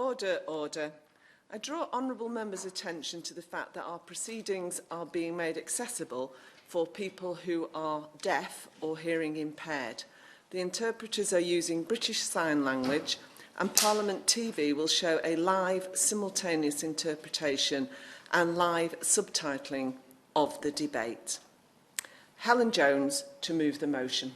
Order, order. I draw honourable members' attention to the fact that our proceedings are being made accessible for people who are deaf or hearing impaired. The interpreters are using British Sign Language, and Parliament TV will show a live simultaneous interpretation and live subtitling of the debate. Helen Jones to move the motion.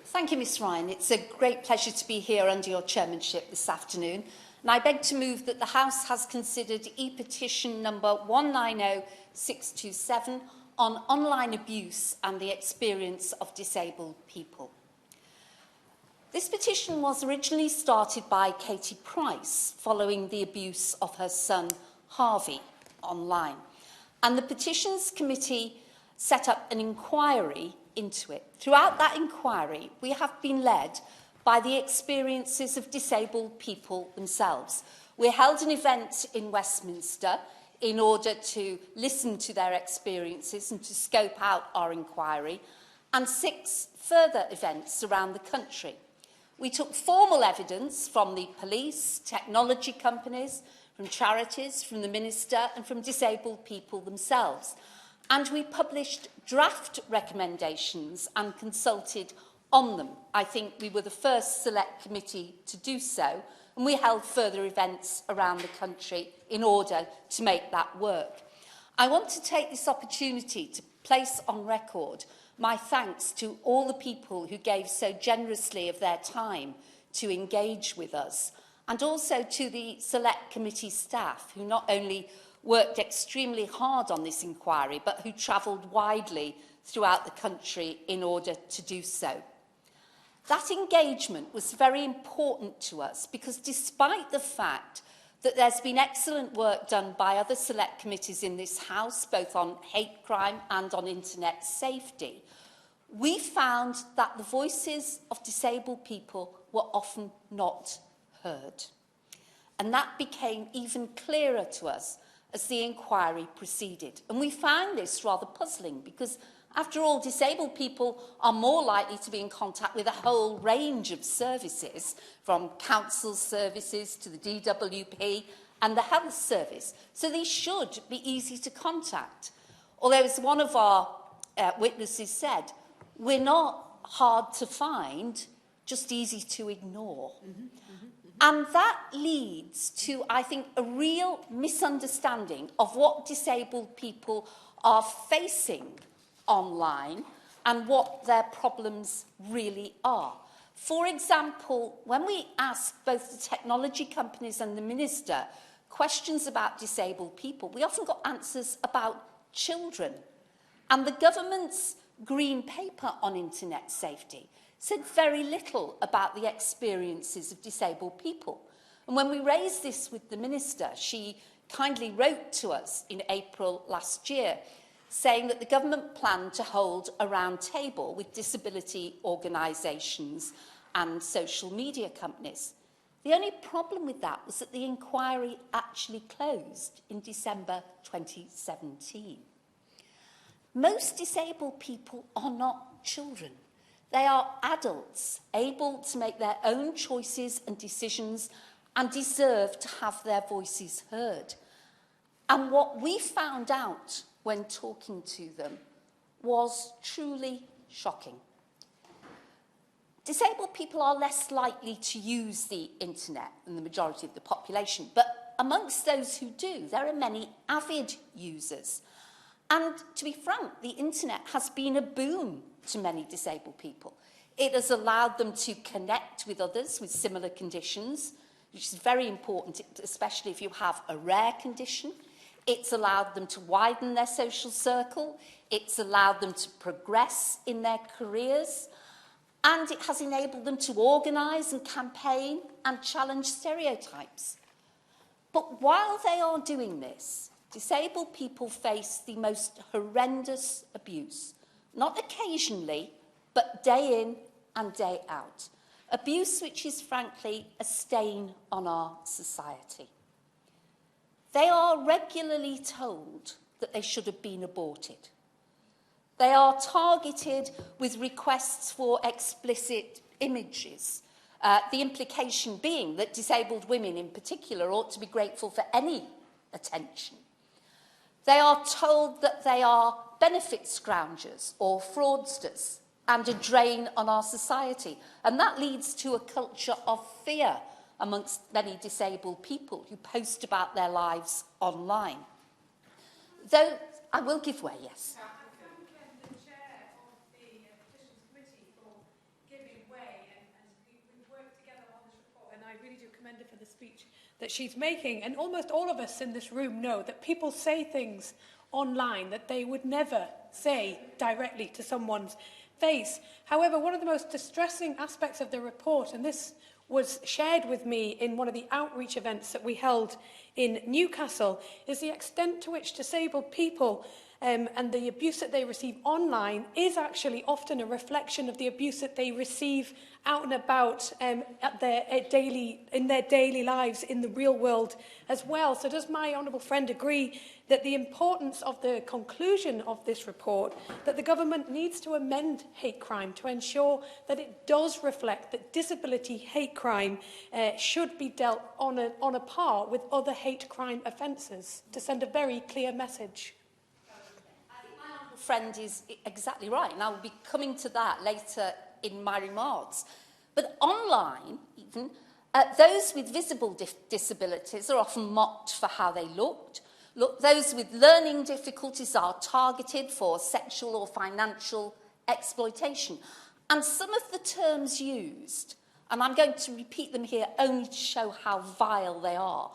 Thank you, Ms Ryan. It's a great pleasure to be here under your chairmanship this afternoon. And I beg to move that the House has considered e-petition number 190627 on online abuse and the experience of disabled people. This petition was originally started by Katie Price following the abuse of her son Harvey online. And the Petitions Committee set up an inquiry into it. Throughout that inquiry, we have been led by the experiences of disabled people themselves. We held an event in Westminster in order to listen to their experiences and to scope out our inquiry, and 6 further events around the country. We took formal evidence from the police, technology companies, from charities, from the Minister and from disabled people themselves. And we published draft recommendations and consulted on them. I think we were the first select committee to do so, and we held further events around the country in order to make that work. I want to take this opportunity to place on record my thanks to all the people who gave so generously of their time to engage with us, and also to the select committee staff who not only worked extremely hard on this inquiry, but who travelled widely throughout the country in order to do so. That engagement was very important to us because despite the fact that there's been excellent work done by other select committees in this House, both on hate crime and on internet safety, we found that the voices of disabled people were often not heard. And that became even clearer to us as the inquiry proceeded. And we found this rather puzzling because, after all, disabled people are more likely to be in contact with a whole range of services, from council services to the DWP and the health service. So these should be easy to contact. Although, as one of our witnesses said, we're not hard to find, just easy to ignore. And that leads to, I think, a real misunderstanding of what disabled people are facing online and what their problems really are. For example, when we ask both the technology companies and the Minister questions about disabled people, we often got answers about children. And the government's Green Paper on internet safety said very little about the experiences of disabled people. And when we raised this with the Minister, she kindly wrote to us in April last year, saying that the government planned to hold a round table with disability organisations and social media companies. The only problem with that was that the inquiry actually closed in December 2017. Most disabled people are not children. They are adults, able to make their own choices and decisions and deserve to have their voices heard. And what we found out when talking to them was truly shocking. Disabled people are less likely to use the internet than the majority of the population, but amongst those who do, there are many avid users. And to be frank, the internet has been a boon to many disabled people. It has allowed them to connect with others with similar conditions, which is very important, especially if you have a rare condition. It's allowed them to widen their social circle. It's allowed them to progress in their careers. And it has enabled them to organise and campaign and challenge stereotypes. But while they are doing this, disabled people face the most horrendous abuse, not occasionally, but day in and day out. Abuse which is, frankly, a stain on our society. They are regularly told that they should have been aborted. They are targeted with requests for explicit images The implication being that disabled women in particular ought to be grateful for any attention. They are told that they are benefit scroungers or fraudsters and a drain on our society. And that leads to a culture of fear amongst many disabled people who post about their lives online. Though I will give way, yes. I thank the chair of the Petitions Committee for giving way, and we've worked together on this report, and I really do commend her for the speech that she's making. And almost all of us in this room know that people say things online that they would never say directly to someone's face. However, one of the most distressing aspects of the report, and this was shared with me in one of the outreach events that we held in Newcastle, is the extent to which disabled people and the abuse that they receive online is actually often a reflection of the abuse that they receive out and about in their daily lives in the real world as well. So does my honourable friend agree that the importance of the conclusion of this report, that the government needs to amend hate crime to ensure that it does reflect that disability hate crime should be dealt on a par with other hate crime offences, to send a very clear message? Friend is exactly right, and I will be coming to that later in my remarks. But online, even, those with visible disabilities are often mocked for how they looked. Those with learning difficulties are targeted for sexual or financial exploitation. And some of the terms used, and I'm going to repeat them here only to show how vile they are,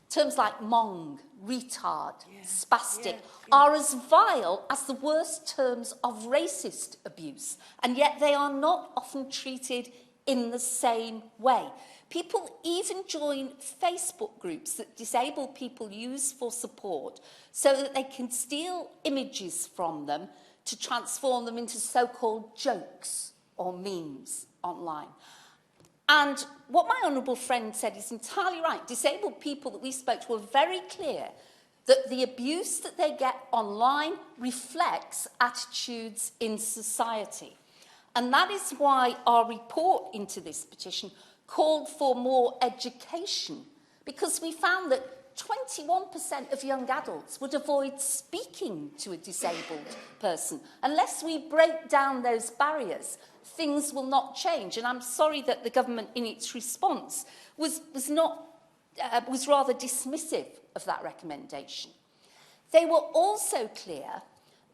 terms like mong, retard, spastic, are as vile as the worst terms of racist abuse, and yet they are not often treated in the same way. People even join Facebook groups that disabled people use for support so that they can steal images from them to transform them into so-called jokes or memes online. And what my honourable friend said is entirely right. Disabled people that we spoke to were very clear that the abuse that they get online reflects attitudes in society. And that is why our report into this petition called for more education, because we found that 21% of young adults would avoid speaking to a disabled person. Unless we break down those barriers, things will not change. And I'm sorry that the government, in its response, was rather dismissive of that recommendation. They were also clear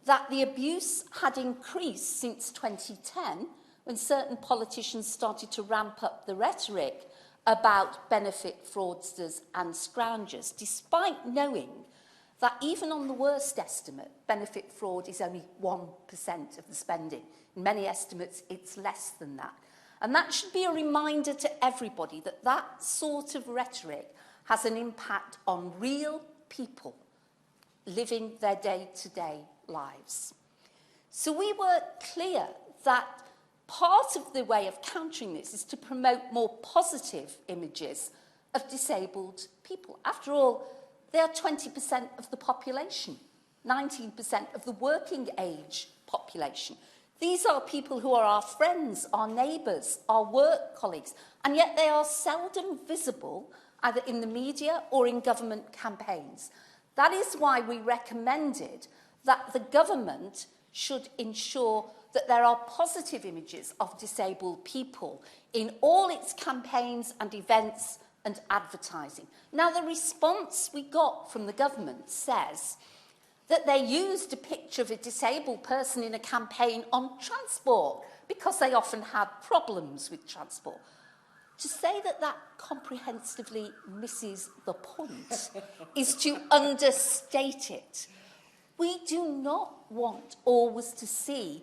that the abuse had increased since 2010, when certain politicians started to ramp up the rhetoric about benefit fraudsters and scroungers, despite knowing that even on the worst estimate, benefit fraud is only 1% of the spending. In many estimates, it's less than that. And that should be a reminder to everybody that that sort of rhetoric has an impact on real people living their day-to-day lives. So we were clear that part of the way of countering this is to promote more positive images of disabled people. After all, they are 20% of the population, 19% of the working age population. These are people who are our friends, our neighbours, our work colleagues, and yet they are seldom visible either in the media or in government campaigns. That is why we recommended that the government should ensure that there are positive images of disabled people in all its campaigns and events and advertising. Now, the response we got from the government says that they used a picture of a disabled person in a campaign on transport because they often had problems with transport. To say that that comprehensively misses the point is to understate it. We do not want always to see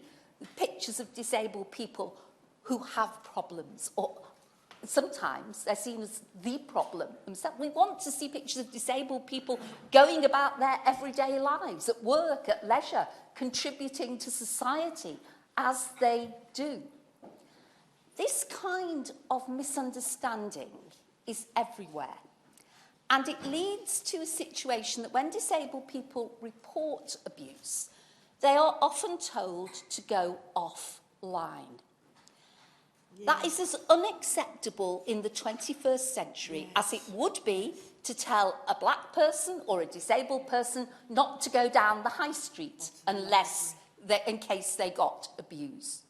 pictures of disabled people who have problems, or sometimes they're seen as the problem themselves. We want to see pictures of disabled people going about their everyday lives, at work, at leisure, contributing to society as they do. This kind of misunderstanding is everywhere. And it leads to a situation that when disabled people report abuse, they are often told to go offline. That is as unacceptable in the 21st century as it would be to tell a black person or a disabled person not to go down the high street in case they got abused.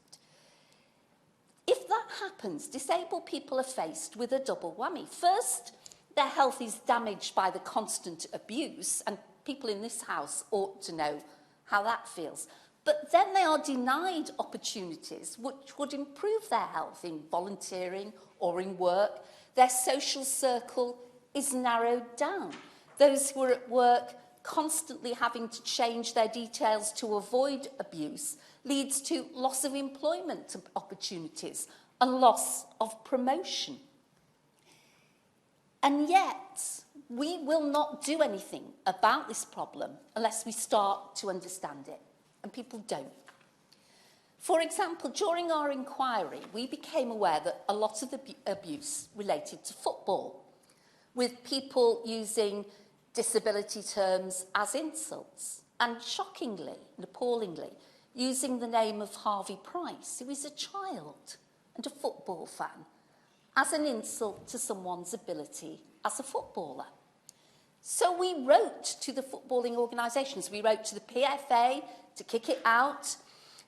If that happens, disabled people are faced with a double whammy. First, their health is damaged by the constant abuse, and people in this house ought to know how that feels. But then they are denied opportunities which would improve their health in volunteering or in work. Their social circle is narrowed down. Those who are at work constantly having to change their details to avoid abuse leads to loss of employment opportunities and loss of promotion. And yet, we will not do anything about this problem unless we start to understand it, and people don't. For example, during our inquiry, we became aware that a lot of the abuse related to football, with people using disability terms as insults, and shockingly and appallingly, using the name of Harvey Price, who is a child and a football fan, as an insult to someone's ability as a footballer. So we wrote to the footballing organisations. We wrote to the PFA to kick it out,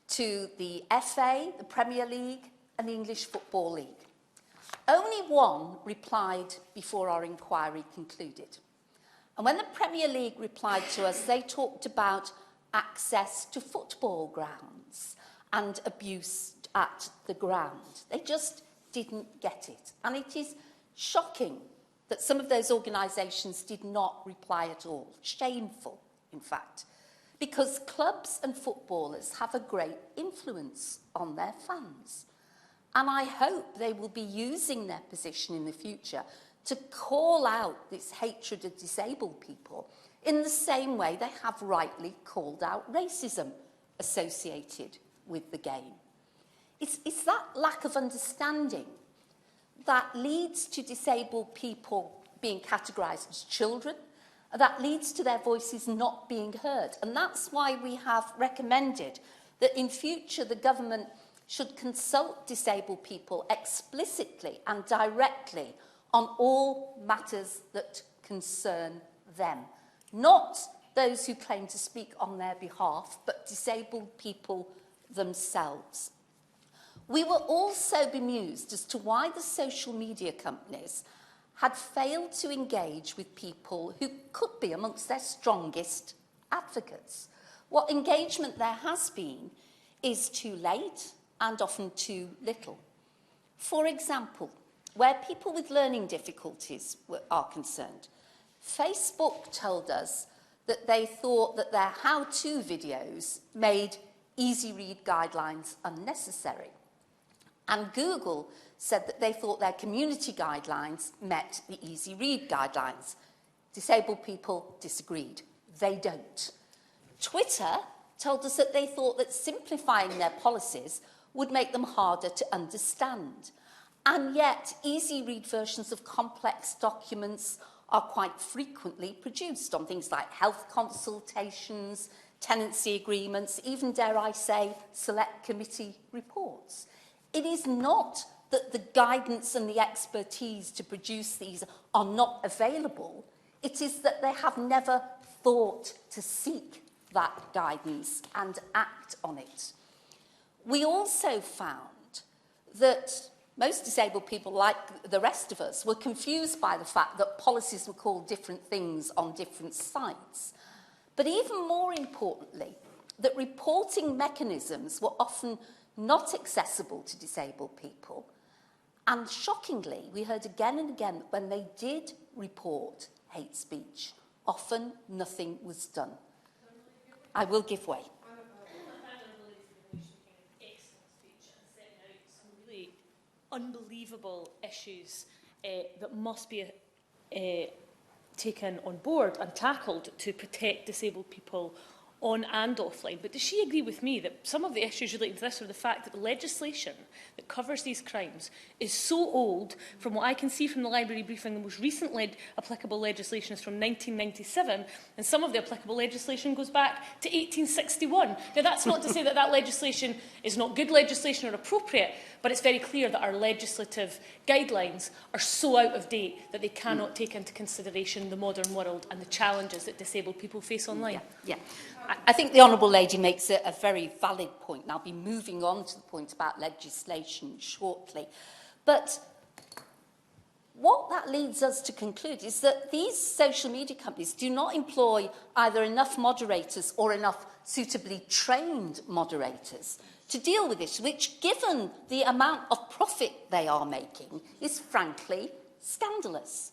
to the FA, the Premier League, and the English Football League. Only one replied before our inquiry concluded. And when the Premier League replied to us, they talked about access to football grounds and abuse at the ground. They just didn't get it. And it is shocking that some of those organisations did not reply at all. Shameful, in fact, because clubs and footballers have a great influence on their fans. And I hope they will be using their position in the future to call out this hatred of disabled people in the same way they have rightly called out racism associated with the game. It's that lack of understanding that leads to disabled people being categorised as children, that leads to their voices not being heard. And that's why we have recommended that in future the government should consult disabled people explicitly and directly on all matters that concern them. Not those who claim to speak on their behalf, but disabled people themselves. We were also bemused as to why the social media companies had failed to engage with people who could be amongst their strongest advocates. What engagement there has been is too late and often too little. For example, where people with learning difficulties are concerned, Facebook told us that they thought that their how-to videos made easy-read guidelines unnecessary. And Google said that they thought their community guidelines met the easy-read guidelines. Disabled people disagreed. They don't. Twitter told us that they thought that simplifying their policies would make them harder to understand. And yet, easy-read versions of complex documents are quite frequently produced on things like health consultations, tenancy agreements, even, dare I say, select committee reports. It is not that the guidance and the expertise to produce these are not available. It is that they have never thought to seek that guidance and act on it. We also found that most disabled people, like the rest of us, were confused by the fact that policies were called different things on different sites. But even more importantly, that reporting mechanisms were often not accessible to disabled people. And shockingly, we heard again and again that when they did report hate speech, often nothing was done. I will give way. Unbelievable issues that must be taken on board and tackled to protect disabled people on and offline. But does she agree with me that some of the issues relating to this are the fact that the legislation that covers these crimes is so old? From what I can see from the library briefing, the most recent applicable legislation is from 1997, and some of the applicable legislation goes back to 1861. Now, that's not to say that that legislation is not good legislation or appropriate, but it's very clear that our legislative guidelines are so out of date that they cannot take into consideration the modern world and the challenges that disabled people face online. Yeah. I think the Honourable Lady makes a very valid point, and I'll be moving on to the point about legislation shortly. But what that leads us to conclude is that these social media companies do not employ either enough moderators or enough suitably trained moderators to deal with this, which, given the amount of profit they are making, is frankly scandalous.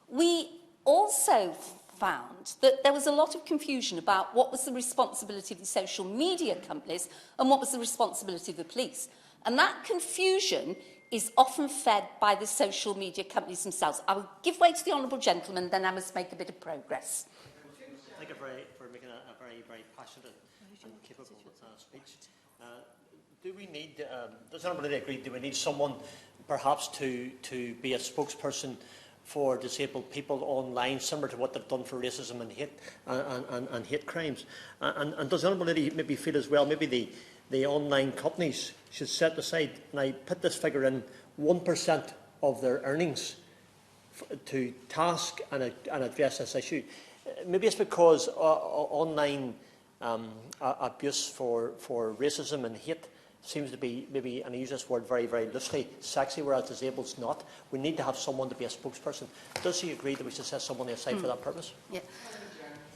We also found that there was a lot of confusion about what was the responsibility of the social media companies and what was the responsibility of the police. And that confusion is often fed by the social media companies themselves. I will give way to the Honourable Gentleman, then I must make a bit of progress. Thank you for making a very passionate and capable speech. Do we need, does anybody agree, do we need someone perhaps to be a spokesperson for disabled people online, similar to what they've done for racism and hate and hate crimes? And does anybody maybe feel as well, maybe the online companies should set aside, and I put this figure in, 1% of their earnings to task and address this issue? Maybe it's because online abuse for racism and hate seems to be, maybe, and I use this word very, very loosely, sexy, whereas disabled's not. We need to have someone to be a spokesperson. Does he agree that we should set someone aside for that purpose? Yeah.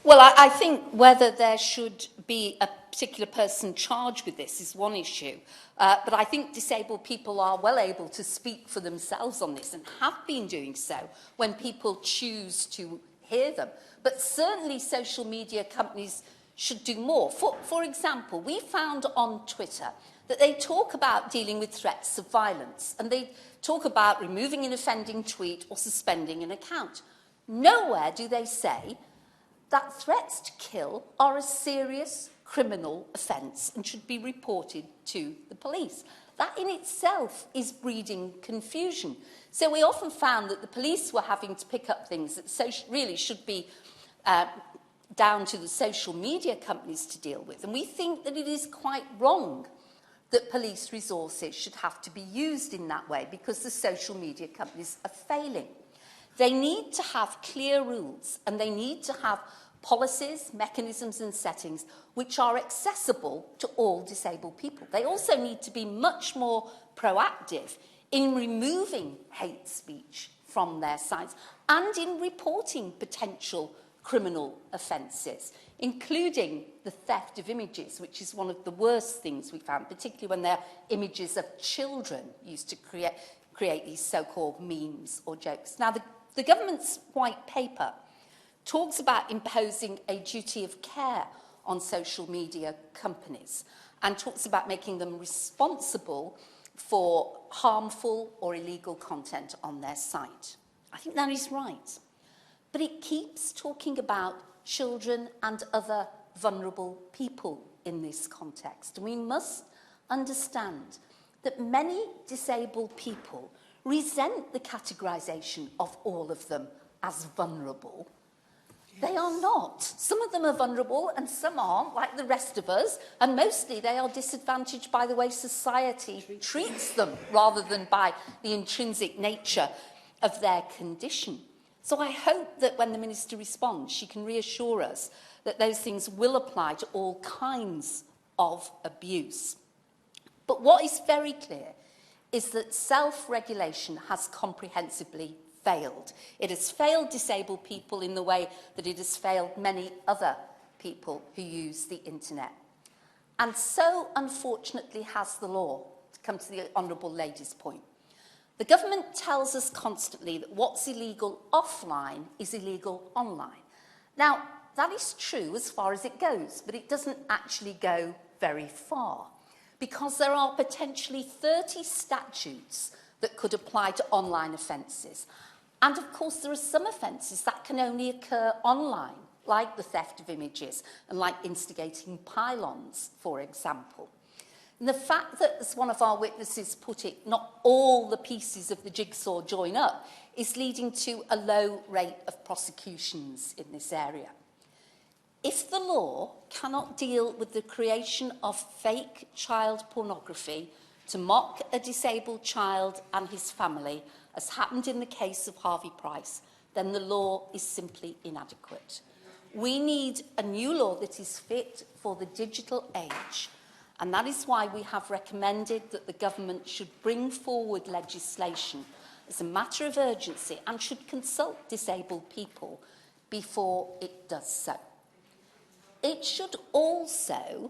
Well, I think whether there should be a particular person charged with this is one issue. But I think disabled people are well able to speak for themselves on this and have been doing so when people choose to hear them. But certainly social media companies should do more. For example, we found on Twitter that they talk about dealing with threats of violence, and they talk about removing an offending tweet or suspending an account. Nowhere do they say that threats to kill are a serious criminal offence and should be reported to the police. That in itself is breeding confusion. So we often found that the police were having to pick up things that really should be down to the social media companies to deal with. And we think that it is quite wrong that police resources should have to be used in that way because the social media companies are failing. They need to have clear rules and they need to have policies, mechanisms and settings which are accessible to all disabled people. They also need to be much more proactive in removing hate speech from their sites and in reporting potential criminal offences, including the theft of images, which is one of the worst things we found, particularly when they're images of children used to create these so-called memes or jokes. Now, the government's white paper talks about imposing a duty of care on social media companies and talks about making them responsible for harmful or illegal content on their site. I think that is right. But it keeps talking about children and other vulnerable people in this context. And we must understand that many disabled people resent the categorisation of all of them as vulnerable. They are not. Some of them are vulnerable and some aren't, like the rest of us, and mostly they are disadvantaged by the way society treats them rather than by the intrinsic nature of their condition. So I hope that when the Minister responds, she can reassure us that those things will apply to all kinds of abuse. But what is very clear is that self-regulation has comprehensively failed. It has failed disabled people in the way that it has failed many other people who use the internet. And so, unfortunately, has the law, to come to the Honourable Lady's point. The government tells us constantly that what's illegal offline is illegal online. Now, that is true as far as it goes, but it doesn't actually go very far, because there are potentially 30 statutes that could apply to online offences. And of course, there are some offences that can only occur online. like the theft of images and like instigating pylons, for example. And the fact that, as one of our witnesses put it, not all the pieces of the jigsaw join up is leading to a low rate of prosecutions in this area. If the law cannot deal with the creation of fake child pornography to mock a disabled child and his family, as happened in the case of Harvey Price, then the law is simply inadequate. We need a new law that is fit for the digital age, and that is why we have recommended that the government should bring forward legislation as a matter of urgency and should consult disabled people before it does so. It should also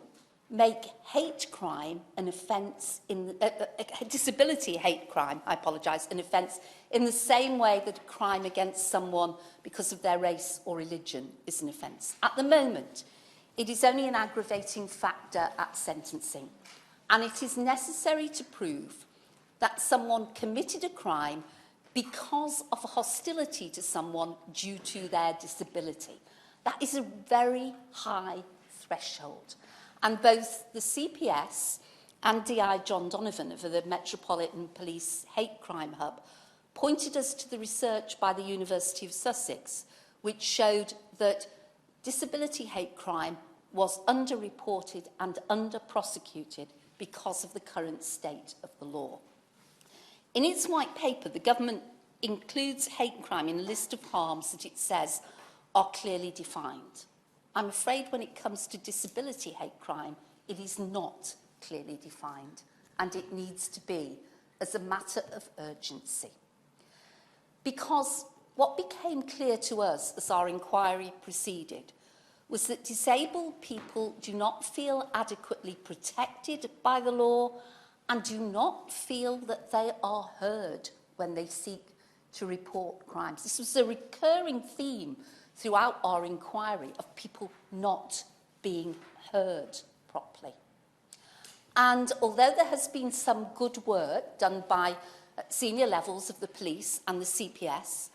make hate crime an offence in disability hate crime, an offence in the same way that a crime against someone because of their race or religion is an offence. At the moment, it is only an aggravating factor at sentencing, and it is necessary to prove that someone committed a crime because of hostility to someone due to their disability. That is a very high threshold. And both the CPS and DI John Donovan of the Metropolitan Police Hate Crime Hub pointed us to the research by the University of Sussex, which showed that disability hate crime was underreported and under-prosecuted because of the current state of the law. In its white paper, the government includes hate crime in a list of harms that it says are clearly defined. I'm afraid when it comes to disability hate crime, it is not clearly defined, and it needs to be as a matter of urgency. Because what became clear to us as our inquiry proceeded was that disabled people do not feel adequately protected by the law and do not feel that they are heard when they seek to report crimes. This was a recurring theme throughout our inquiry of people not being heard properly. And although there has been some good work done by senior levels of the police and the CPS,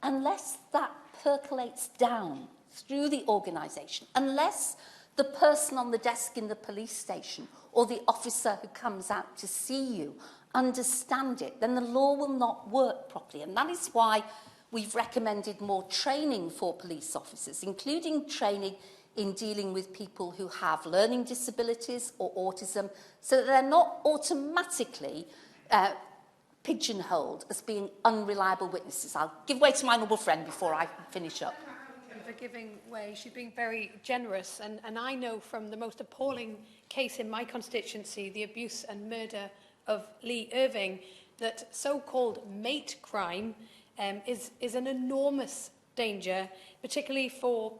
unless that percolates down through the organisation, unless the person on the desk in the police station or the officer who comes out to see you understand it, then the law will not work properly. And that is why we've recommended more training for police officers, including training in dealing with people who have learning disabilities or autism, so that they're not automatically pigeonholed as being unreliable witnesses. I'll give way to my honourable friend before I finish up. For giving way. She's being very generous, and I know from the most appalling case in my constituency, the abuse and murder of Lee Irving, that so-called mate crime is an enormous danger, particularly for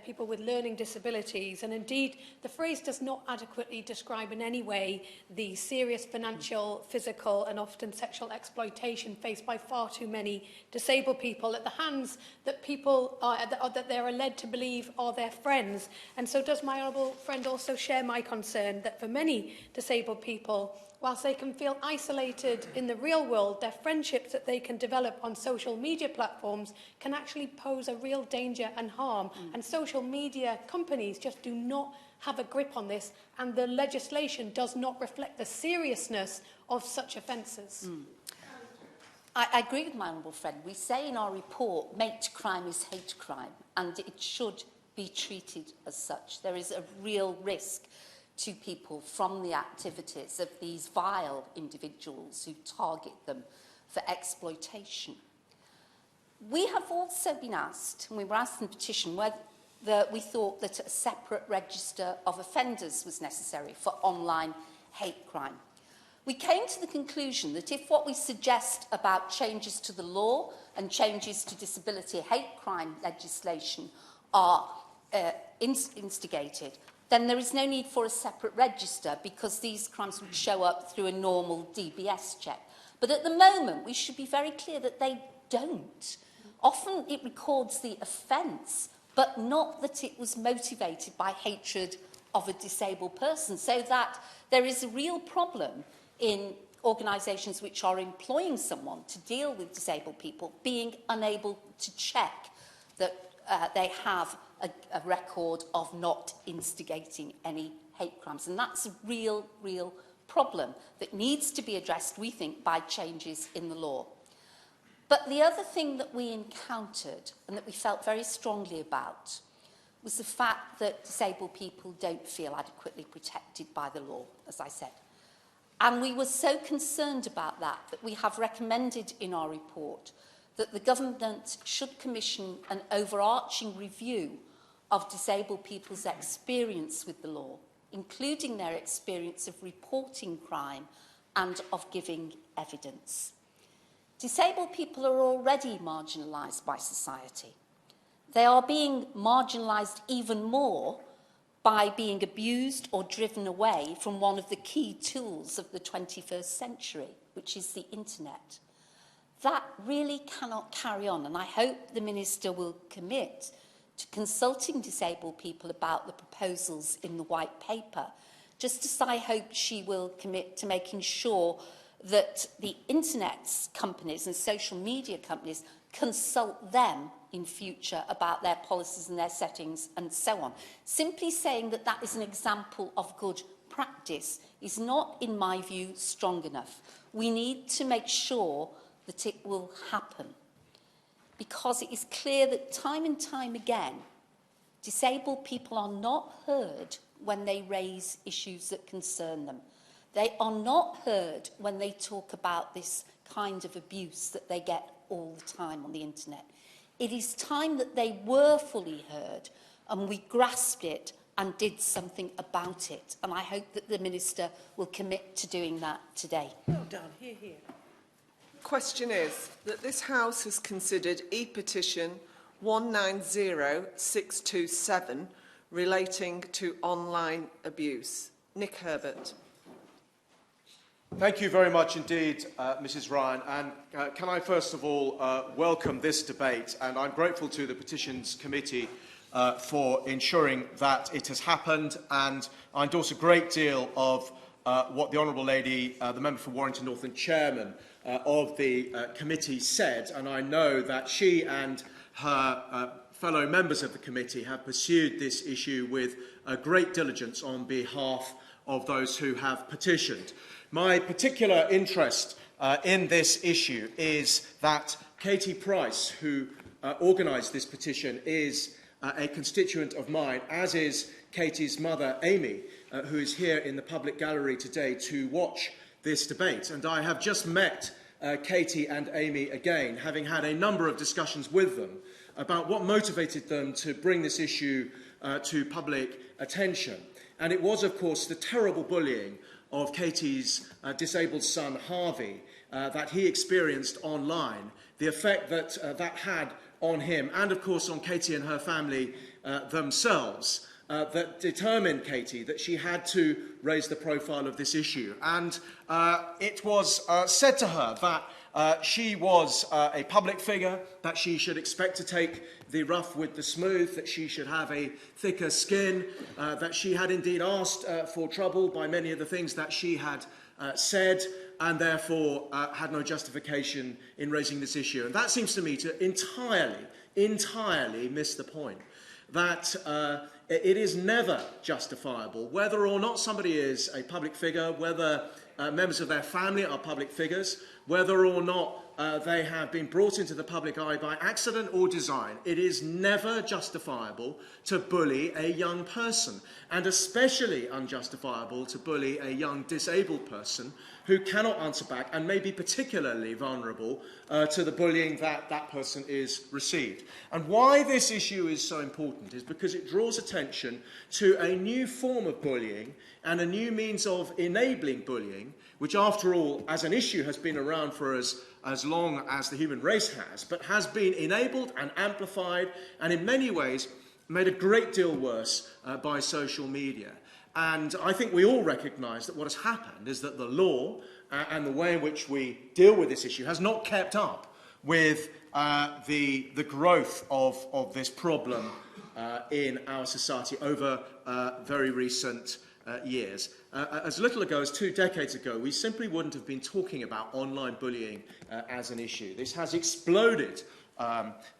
people with learning disabilities. And indeed, the phrase does not adequately describe in any way the serious financial, physical and often sexual exploitation faced by far too many disabled people at the hands that people that they are led to believe are their friends. And so does my honourable friend also share my concern that for many disabled people, whilst they can feel isolated in the real world, their friendships that they can develop on social media platforms can actually pose a real danger and harm. And social media companies just do not have a grip on this, and the legislation does not reflect the seriousness of such offences. I agree with my honourable friend. We say in our report, mate crime is hate crime, and it should be treated as such. There is a real risk to people from the activities of these vile individuals who target them for exploitation. We have also been asked, and we were asked in the petition, whether we thought that a separate register of offenders was necessary for online hate crime. We came to the conclusion that if what we suggest about changes to the law and changes to disability hate crime legislation are instigated, then there is no need for a separate register because these crimes would show up through a normal DBS check. But at the moment, we should be very clear that they don't. Often it records the offence, but not that it was motivated by hatred of a disabled person, so that there is a real problem in organisations which are employing someone to deal with disabled people being unable to check that they have a record of not instigating any hate crimes. And that's a real problem that needs to be addressed, we think, by changes in the law. But the other thing that we encountered and that we felt very strongly about was the fact that disabled people don't feel adequately protected by the law, as I said. And we were so concerned about that we have recommended in our report that the government should commission an overarching review of disabled people's experience with the law, including their experience of reporting crime and of giving evidence. Disabled people are already marginalised by society. They are being marginalised even more by being abused or driven away from one of the key tools of the 21st century, which is the internet. That really cannot carry on, and I hope the Minister will commit to consulting disabled people about the proposals in the White Paper, just as I hope she will commit to making sure that the internet companies and social media companies consult them in future about their policies and their settings and so on. Simply saying that that is an example of good practice is not, in my view, strong enough. We need to make sure that it will happen, because it is clear that time and time again, disabled people are not heard when they raise issues that concern them. They are not heard when they talk about this kind of abuse that they get all the time on the internet. It is time that they were fully heard and we grasped it and did something about it. And I hope that the Minister will commit to doing that today. Well done. Hear, hear. Question is that this House has considered e-petition 190627 relating to online abuse. Nick Herbert. Thank you very much indeed, Mrs Ryan. And can I first of all welcome this debate, and I'm grateful to the Petitions Committee for ensuring that it has happened, and I endorse a great deal of what the Honourable Lady, the Member for Warrington North and Chairman of the committee said, and I know that she and her fellow members of the committee have pursued this issue with great diligence on behalf of those who have petitioned. My particular interest in this issue is that Katie Price, who organised this petition, is a constituent of mine, as is Katie's mother, Amy, who is here in the public gallery today to watch this debate. And I have just met Katie and Amy again, having had a number of discussions with them about what motivated them to bring this issue to public attention. And it was, of course, the terrible bullying of Katie's disabled son, Harvey, that he experienced online, the effect that that had on him, and, of course, on Katie and her family themselves, that determined Katie that she had to raise the profile of this issue. And it was said to her that she was a public figure, that she should expect to take the rough with the smooth, that she should have a thicker skin, that she had indeed asked for trouble by many of the things that she had said, and therefore had no justification in raising this issue. And that seems to me to entirely miss the point, that it is never justifiable, whether or not somebody is a public figure, whether members of their family are public figures, whether or not they have been brought into the public eye by accident or design. It is never justifiable to bully a young person, and especially unjustifiable to bully a young disabled person who cannot answer back and may be particularly vulnerable to the bullying that that person is received. And why this issue is so important is because it draws attention to a new form of bullying and a new means of enabling bullying, which, after all, as an issue has been around for as long as the human race has, but has been enabled and amplified and in many ways made a great deal worse by social media. And I think we all recognise that what has happened is that the law and the way in which we deal with this issue has not kept up with the growth of this problem in our society over very recent years. As little ago as 2 decades ago, we simply wouldn't have been talking about online bullying as an issue. This has exploded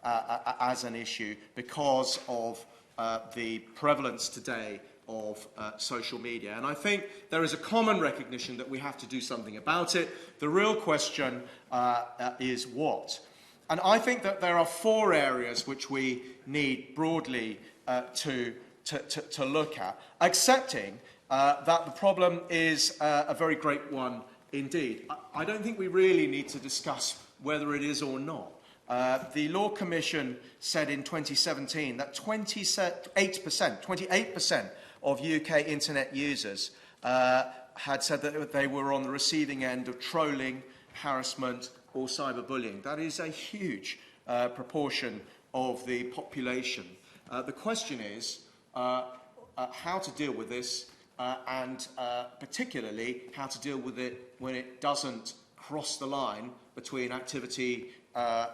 as an issue because of the prevalence today of social media. And I think there is a common recognition that we have to do something about it. The real question is what? And I think that there are 4 areas which we need broadly to look at, accepting that the problem is a very great one indeed. I don't think we really need to discuss whether it is or not. The Law Commission said in 2017 that 28% of UK internet users had said that they were on the receiving end of trolling, harassment or cyberbullying. That is a huge proportion of the population. The question is how to deal with this and particularly how to deal with it when it doesn't cross the line between activity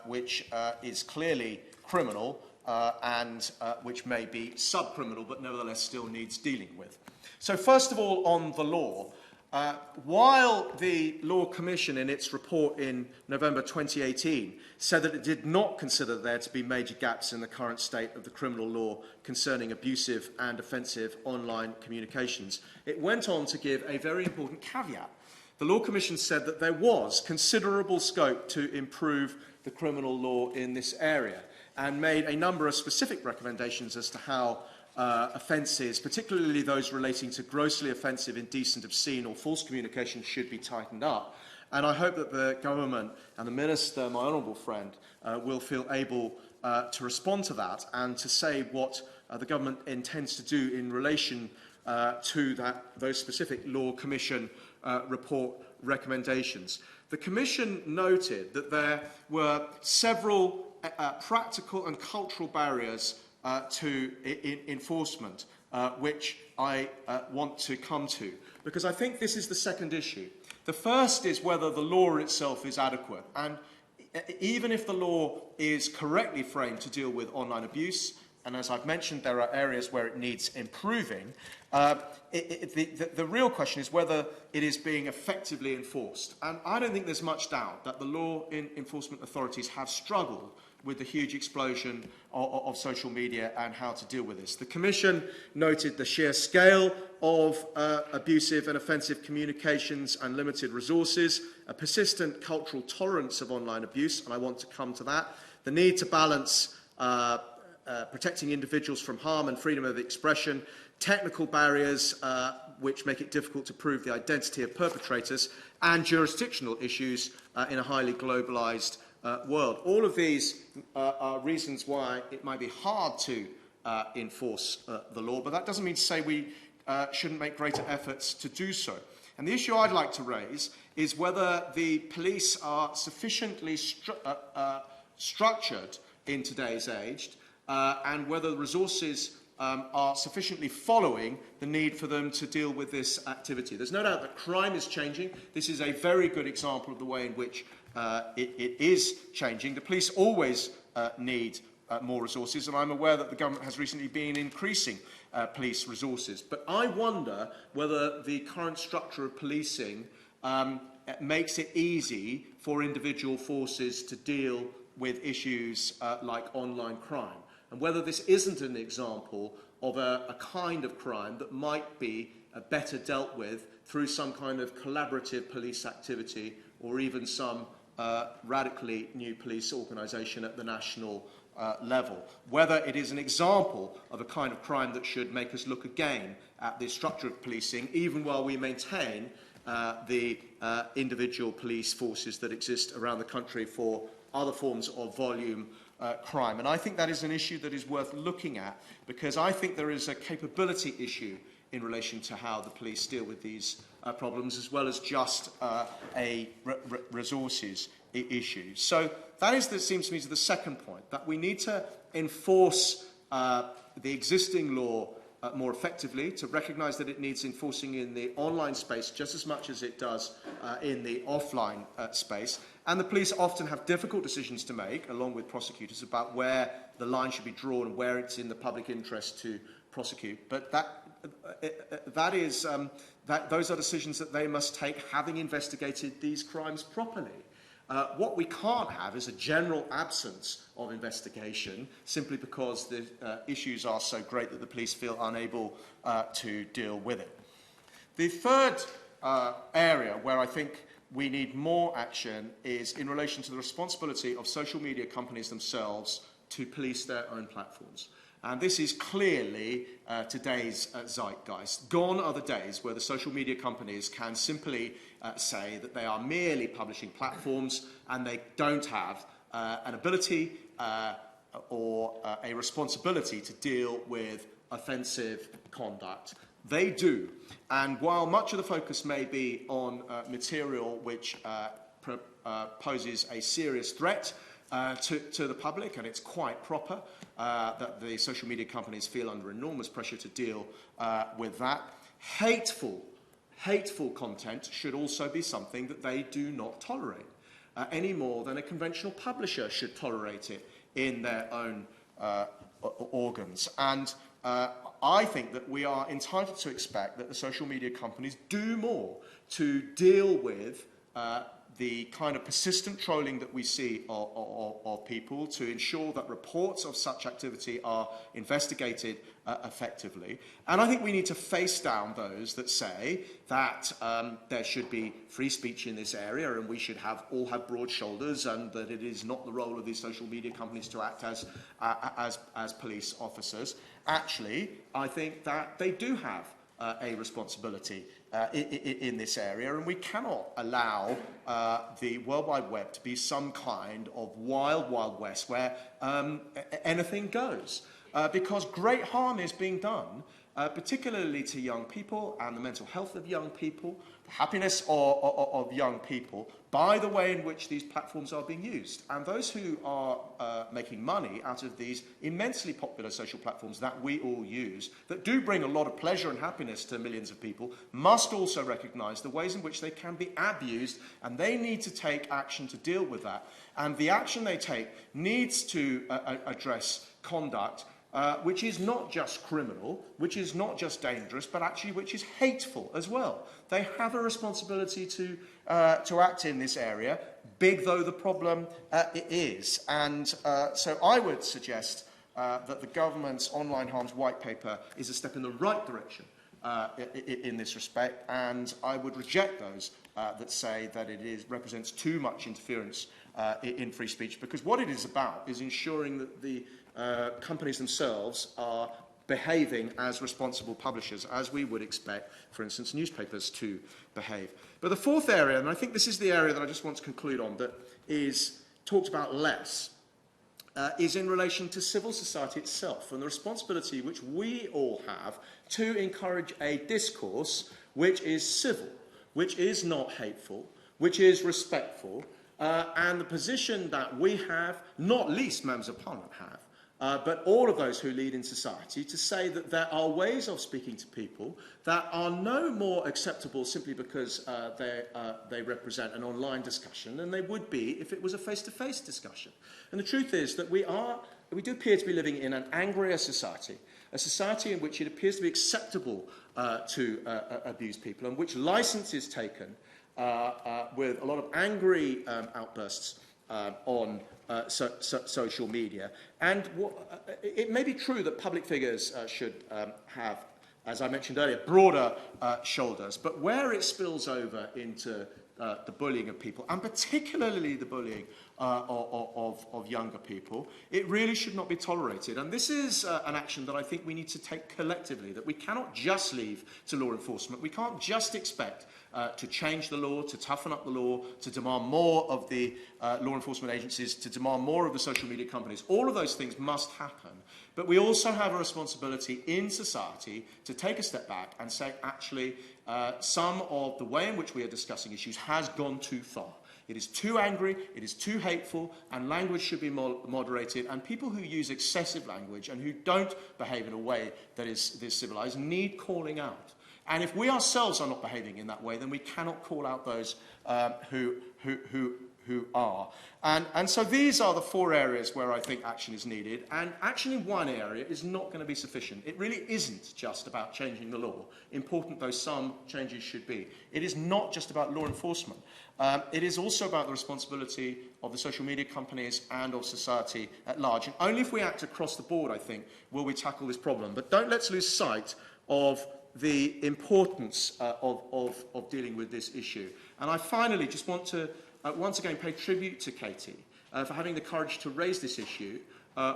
which is clearly criminal and which may be sub-criminal but nevertheless still needs dealing with. So first of all, on the law, while the Law Commission in its report in November 2018 said that it did not consider there to be major gaps in the current state of the criminal law concerning abusive and offensive online communications, it went on to give a very important caveat. The Law Commission said that there was considerable scope to improve the criminal law in this area and made a number of specific recommendations as to how offences, particularly those relating to grossly offensive, indecent, obscene or false communication, should be tightened up. And I hope that the government and the Minister, my honourable friend, will feel able to respond to that and to say what the government intends to do in relation to those specific Law Commission report recommendations. The Commission noted that there were several practical and cultural barriers to enforcement, which I want to come to, because I think this is the second issue. The first is whether the law itself is adequate, and even if the law is correctly framed to deal with online abuse, and as I've mentioned, there are areas where it needs improving, the real question is whether it is being effectively enforced. And I don't think there's much doubt that the law enforcement authorities have struggled with the huge explosion of social media and how to deal with this. The Commission noted the sheer scale of abusive and offensive communications and limited resources, a persistent cultural tolerance of online abuse, and I want to come to that, the need to balance protecting individuals from harm and freedom of expression, technical barriers which make it difficult to prove the identity of perpetrators, and jurisdictional issues in a highly globalised world. All of these are reasons why it might be hard to enforce the law, but that doesn't mean to say we shouldn't make greater efforts to do so. And the issue I'd like to raise is whether the police are sufficiently structured in today's age and whether the resources are sufficiently following the need for them to deal with this activity. There's no doubt that crime is changing. This is a very good example of the way in which it is changing. The police always need more resources, and I'm aware that the government has recently been increasing police resources. But I wonder whether the current structure of policing makes it easy for individual forces to deal with issues like online crime, and whether this isn't an example of a kind of crime that might be better dealt with through some kind of collaborative police activity or even some radically new police organisation at the national level. Whether it is an example of a kind of crime that should make us look again at the structure of policing, even while we maintain the individual police forces that exist around the country for other forms of volume crime. And I think that is an issue that is worth looking at, because I think there is a capability issue in relation to how the police deal with these problems, as well as just a resources issue. So that seems to me to the second point, that we need to enforce the existing law more effectively, to recognise that it needs enforcing in the online space just as much as it does in the offline space. And the police often have difficult decisions to make, along with prosecutors, about where the line should be drawn and where it's in the public interest to prosecute. But those are decisions that they must take, having investigated these crimes properly. What we can't have is a general absence of investigation simply because the issues are so great that the police feel unable to deal with it. The third area where I think we need more action is in relation to the responsibility of social media companies themselves to police their own platforms. And this is clearly today's zeitgeist. Gone are the days where the social media companies can simply say that they are merely publishing platforms and they don't have an ability or a responsibility to deal with offensive conduct. They do. And while much of the focus may be on material which poses a serious threat to the public, and it's quite proper that the social media companies feel under enormous pressure to deal with that. Hateful content should also be something that they do not tolerate, any more than a conventional publisher should tolerate it in their own organs. And I think that we are entitled to expect that the social media companies do more to deal with the kind of persistent trolling that we see of people, to ensure that reports of such activity are investigated effectively. And I think we need to face down those that say that there should be free speech in this area and we should all have broad shoulders, and that it is not the role of these social media companies to act as police officers. Actually, I think that they do have a responsibility in this area, and we cannot allow the World Wide Web to be some kind of wild, wild west where anything goes, because great harm is being done, particularly to young people and the mental health of young people, the happiness of young people, by the way in which these platforms are being used. And those who are making money out of these immensely popular social platforms that we all use, that do bring a lot of pleasure and happiness to millions of people, must also recognise the ways in which they can be abused, and they need to take action to deal with that. And the action they take needs to address conduct which is not just criminal, which is not just dangerous, but actually which is hateful as well. They have a responsibility to act in this area, big though the problem is. And so I would suggest that the government's online harms white paper is a step in the right direction in this respect, and I would reject those that say that it represents too much interference in free speech, because what it is about is ensuring that the companies themselves are behaving as responsible publishers, as we would expect, for instance, newspapers to behave. But the fourth area, and I think this is the area that I just want to conclude on, that is talked about less, is in relation to civil society itself and the responsibility which we all have to encourage a discourse which is civil, which is not hateful, which is respectful, and the position that we have, not least members of Parliament have, but all of those who lead in society, to say that there are ways of speaking to people that are no more acceptable simply because they represent an online discussion than they would be if it was a face-to-face discussion. And the truth is that we do appear to be living in an angrier society, a society in which it appears to be acceptable to abuse people, and which license is taken with a lot of angry outbursts on social media. And it may be true that public figures should have, as I mentioned earlier, broader shoulders, but where it spills over into the bullying of people, and particularly the bullying of younger people, it really should not be tolerated. And this is an action that I think we need to take collectively, that we cannot just leave to law enforcement. We can't just expect to change the law, to toughen up the law, to demand more of the law enforcement agencies, to demand more of the social media companies. All of those things must happen. But we also have a responsibility in society to take a step back and say, actually, some of the way in which we are discussing issues has gone too far. It is too angry, it is too hateful, and language should be moderated. And people who use excessive language and who don't behave in a way that is civilized need calling out. And if we ourselves are not behaving in that way, then we cannot call out those who who are. And so these are the 4 areas where I think action is needed, and action in one area is not going to be sufficient. It really isn't just about changing the law, important though some changes should be. It is not just about law enforcement. It is also about the responsibility of the social media companies and of society at large. And only if we act across the board, I think, will we tackle this problem. But don't let's lose sight of the importance of dealing with this issue. And I finally just want to once again pay tribute to Katie for having the courage to raise this issue,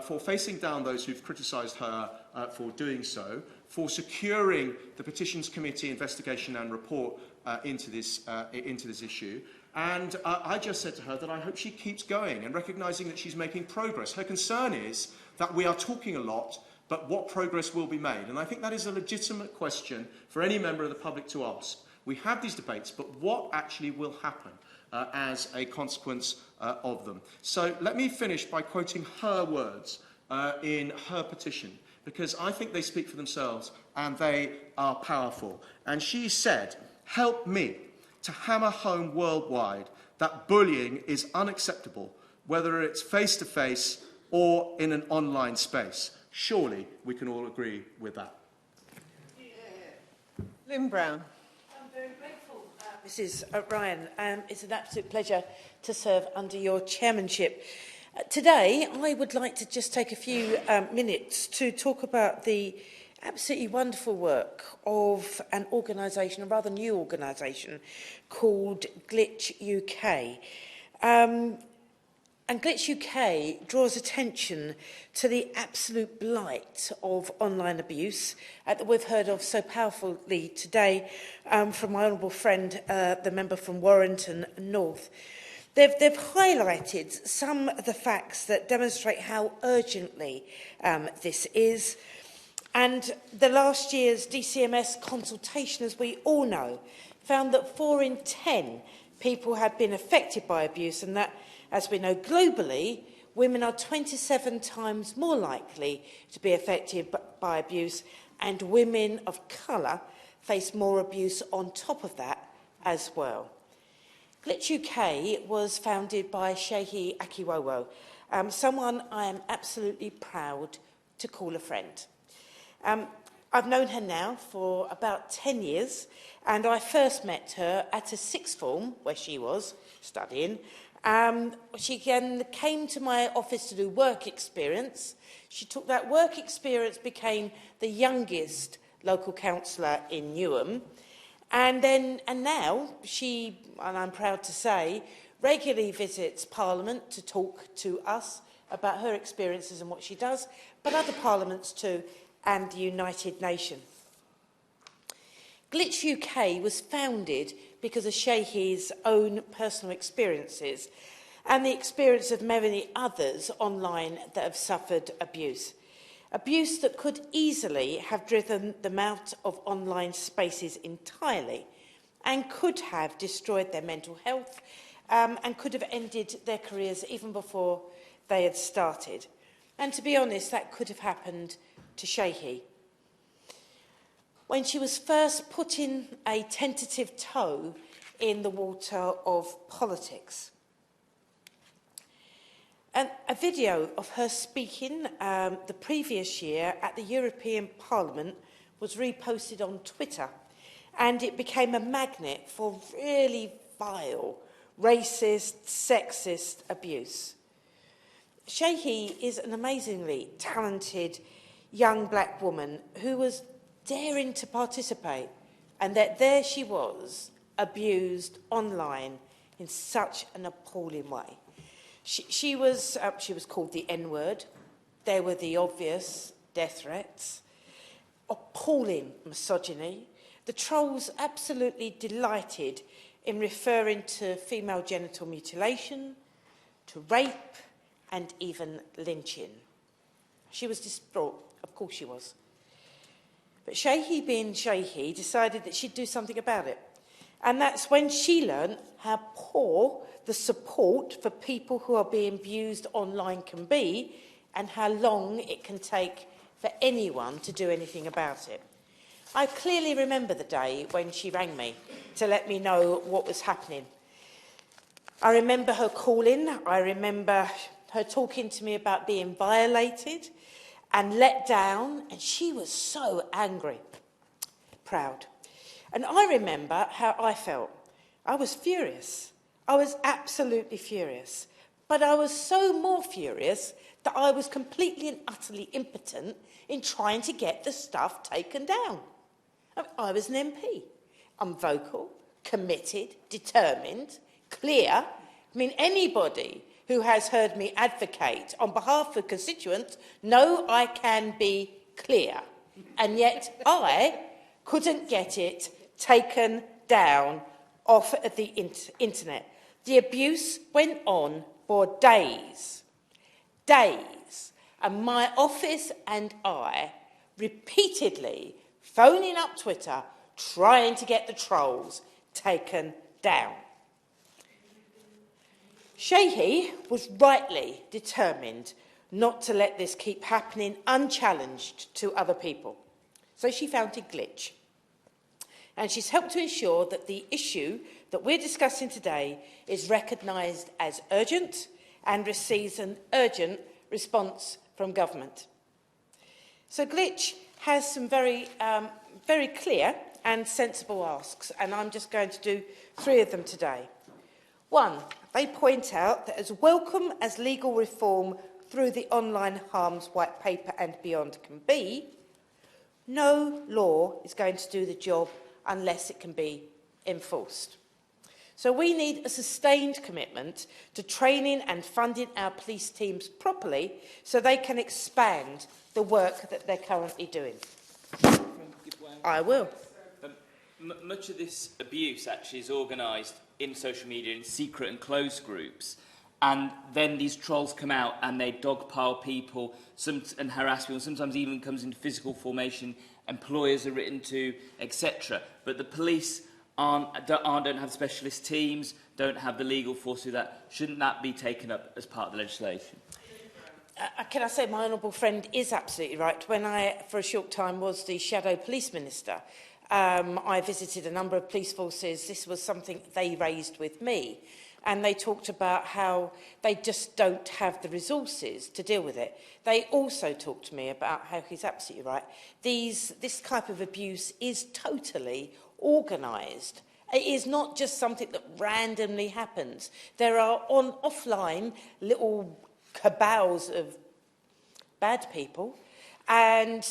for facing down those who've criticised her for doing so, for securing the Petitions Committee investigation and report into this issue. And I just said to her that I hope she keeps going and recognising that she's making progress. Her concern is that we are talking a lot, but what progress will be made? And I think that is a legitimate question for any member of the public to ask. We have these debates, but what actually will happen as a consequence of them? So let me finish by quoting her words in her petition, because I think they speak for themselves and they are powerful. And she said, "Help me to hammer home worldwide that bullying is unacceptable, whether it's face-to-face or in an online space." Surely we can all agree with that. Lynn Brown. I'm very grateful, Mrs. Ryan. It's an absolute pleasure to serve under your chairmanship. Today, I would like to just take a few minutes to talk about the absolutely wonderful work of an organisation, a rather new organisation, called Glitch UK. And Glitch UK draws attention to the absolute blight of online abuse that we've heard of so powerfully today from my honourable friend, the member from Warrington North. They've highlighted some of the facts that demonstrate how urgently this is. And the last year's DCMS consultation, as we all know, found that 4 in 10 people had been affected by abuse, and that, as we know globally, women are 27 times more likely to be affected by abuse, and women of colour face more abuse on top of that as well. Glitch UK was founded by Shehi Akiwowo, someone I am absolutely proud to call a friend. I've known her now for about 10 years, and I first met her at a sixth form, where she was studying. She came to my office to do work experience. She took that work experience, became the youngest local councillor in Newham. And now she, and I'm proud to say, regularly visits Parliament to talk to us about her experiences and what she does, but other parliaments too, and the United Nations. Glitch UK was founded because of Shehi's own personal experiences and the experience of many others online that have suffered abuse. Abuse that could easily have driven them out of online spaces entirely and could have destroyed their mental health and could have ended their careers even before they had started. And to be honest, that could have happened to Shehi. When she was first putting a tentative toe in the water of politics. And a video of her speaking the previous year at the European Parliament was reposted on Twitter, and it became a magnet for really vile, racist, sexist abuse. Shehi is an amazingly talented young black woman who was daring to participate, and that there she was, abused online in such an appalling way. She was called the N-word. There were the obvious death threats, appalling misogyny. The trolls absolutely delighted in referring to female genital mutilation, to rape, and even lynching. She was distraught, of course she was. But Shehi, being Shehi, decided that she'd do something about it. And that's when she learned how poor the support for people who are being abused online can be, and how long it can take for anyone to do anything about it. I clearly remember the day when she rang me to let me know what was happening. I remember her calling, I remember her talking to me about being violated and let down, and she was so angry, proud. And I remember how I felt. I was furious. I was absolutely furious. But I was so more furious that I was completely and utterly impotent in trying to get the stuff taken down. I was an MP. I'm vocal, committed, determined, clear. I mean, anybody who has heard me advocate on behalf of constituents know I can be clear. And yet I couldn't get it taken down off of the internet. The abuse went on for days, and my office and I repeatedly phoning up Twitter, trying to get the trolls taken down. Shehi was rightly determined not to let this keep happening unchallenged to other people. So she found a glitch. And she's helped to ensure that the issue that we're discussing today is recognised as urgent and receives an urgent response from government. So Glitch has some very clear and sensible asks, and I'm just going to do 3 of them today. 1, they point out that as welcome as legal reform through the online harms white paper and beyond can be, no law is going to do the job unless it can be enforced. So we need a sustained commitment to training and funding our police teams properly so they can expand the work that they're currently doing. I will. Much of this abuse actually is organised in social media in secret and closed groups, and then these trolls come out and they dogpile people and harass people, sometimes even comes into physical formation, employers are written to, etc. But the police don't have specialist teams, don't have the legal force to do that. Shouldn't that be taken up as part of the legislation? Can I say my honourable friend is absolutely right. When I, for a short time, was the Shadow Police Minister, I visited a number of police forces. This was something they raised with me. And they talked about how they just don't have the resources to deal with it. They also talked to me about how he's absolutely right. This type of abuse is totally organised. It is not just something that randomly happens. There are offline little cabals of bad people, and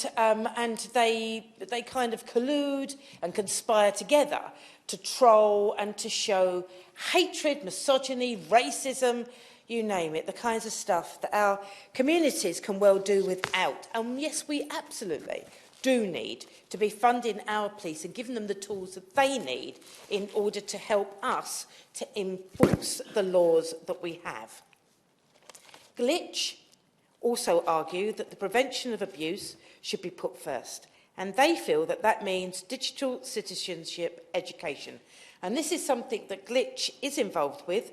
they kind of collude and conspire together to troll and to show hatred, misogyny, racism, you name it, the kinds of stuff that our communities can well do without. And yes, we absolutely do need to be funding our police and giving them the tools that they need in order to help us to enforce the laws that we have. Glitch also argue that the prevention of abuse should be put first, and they feel that that means digital citizenship education. And this is something that Glitch is involved with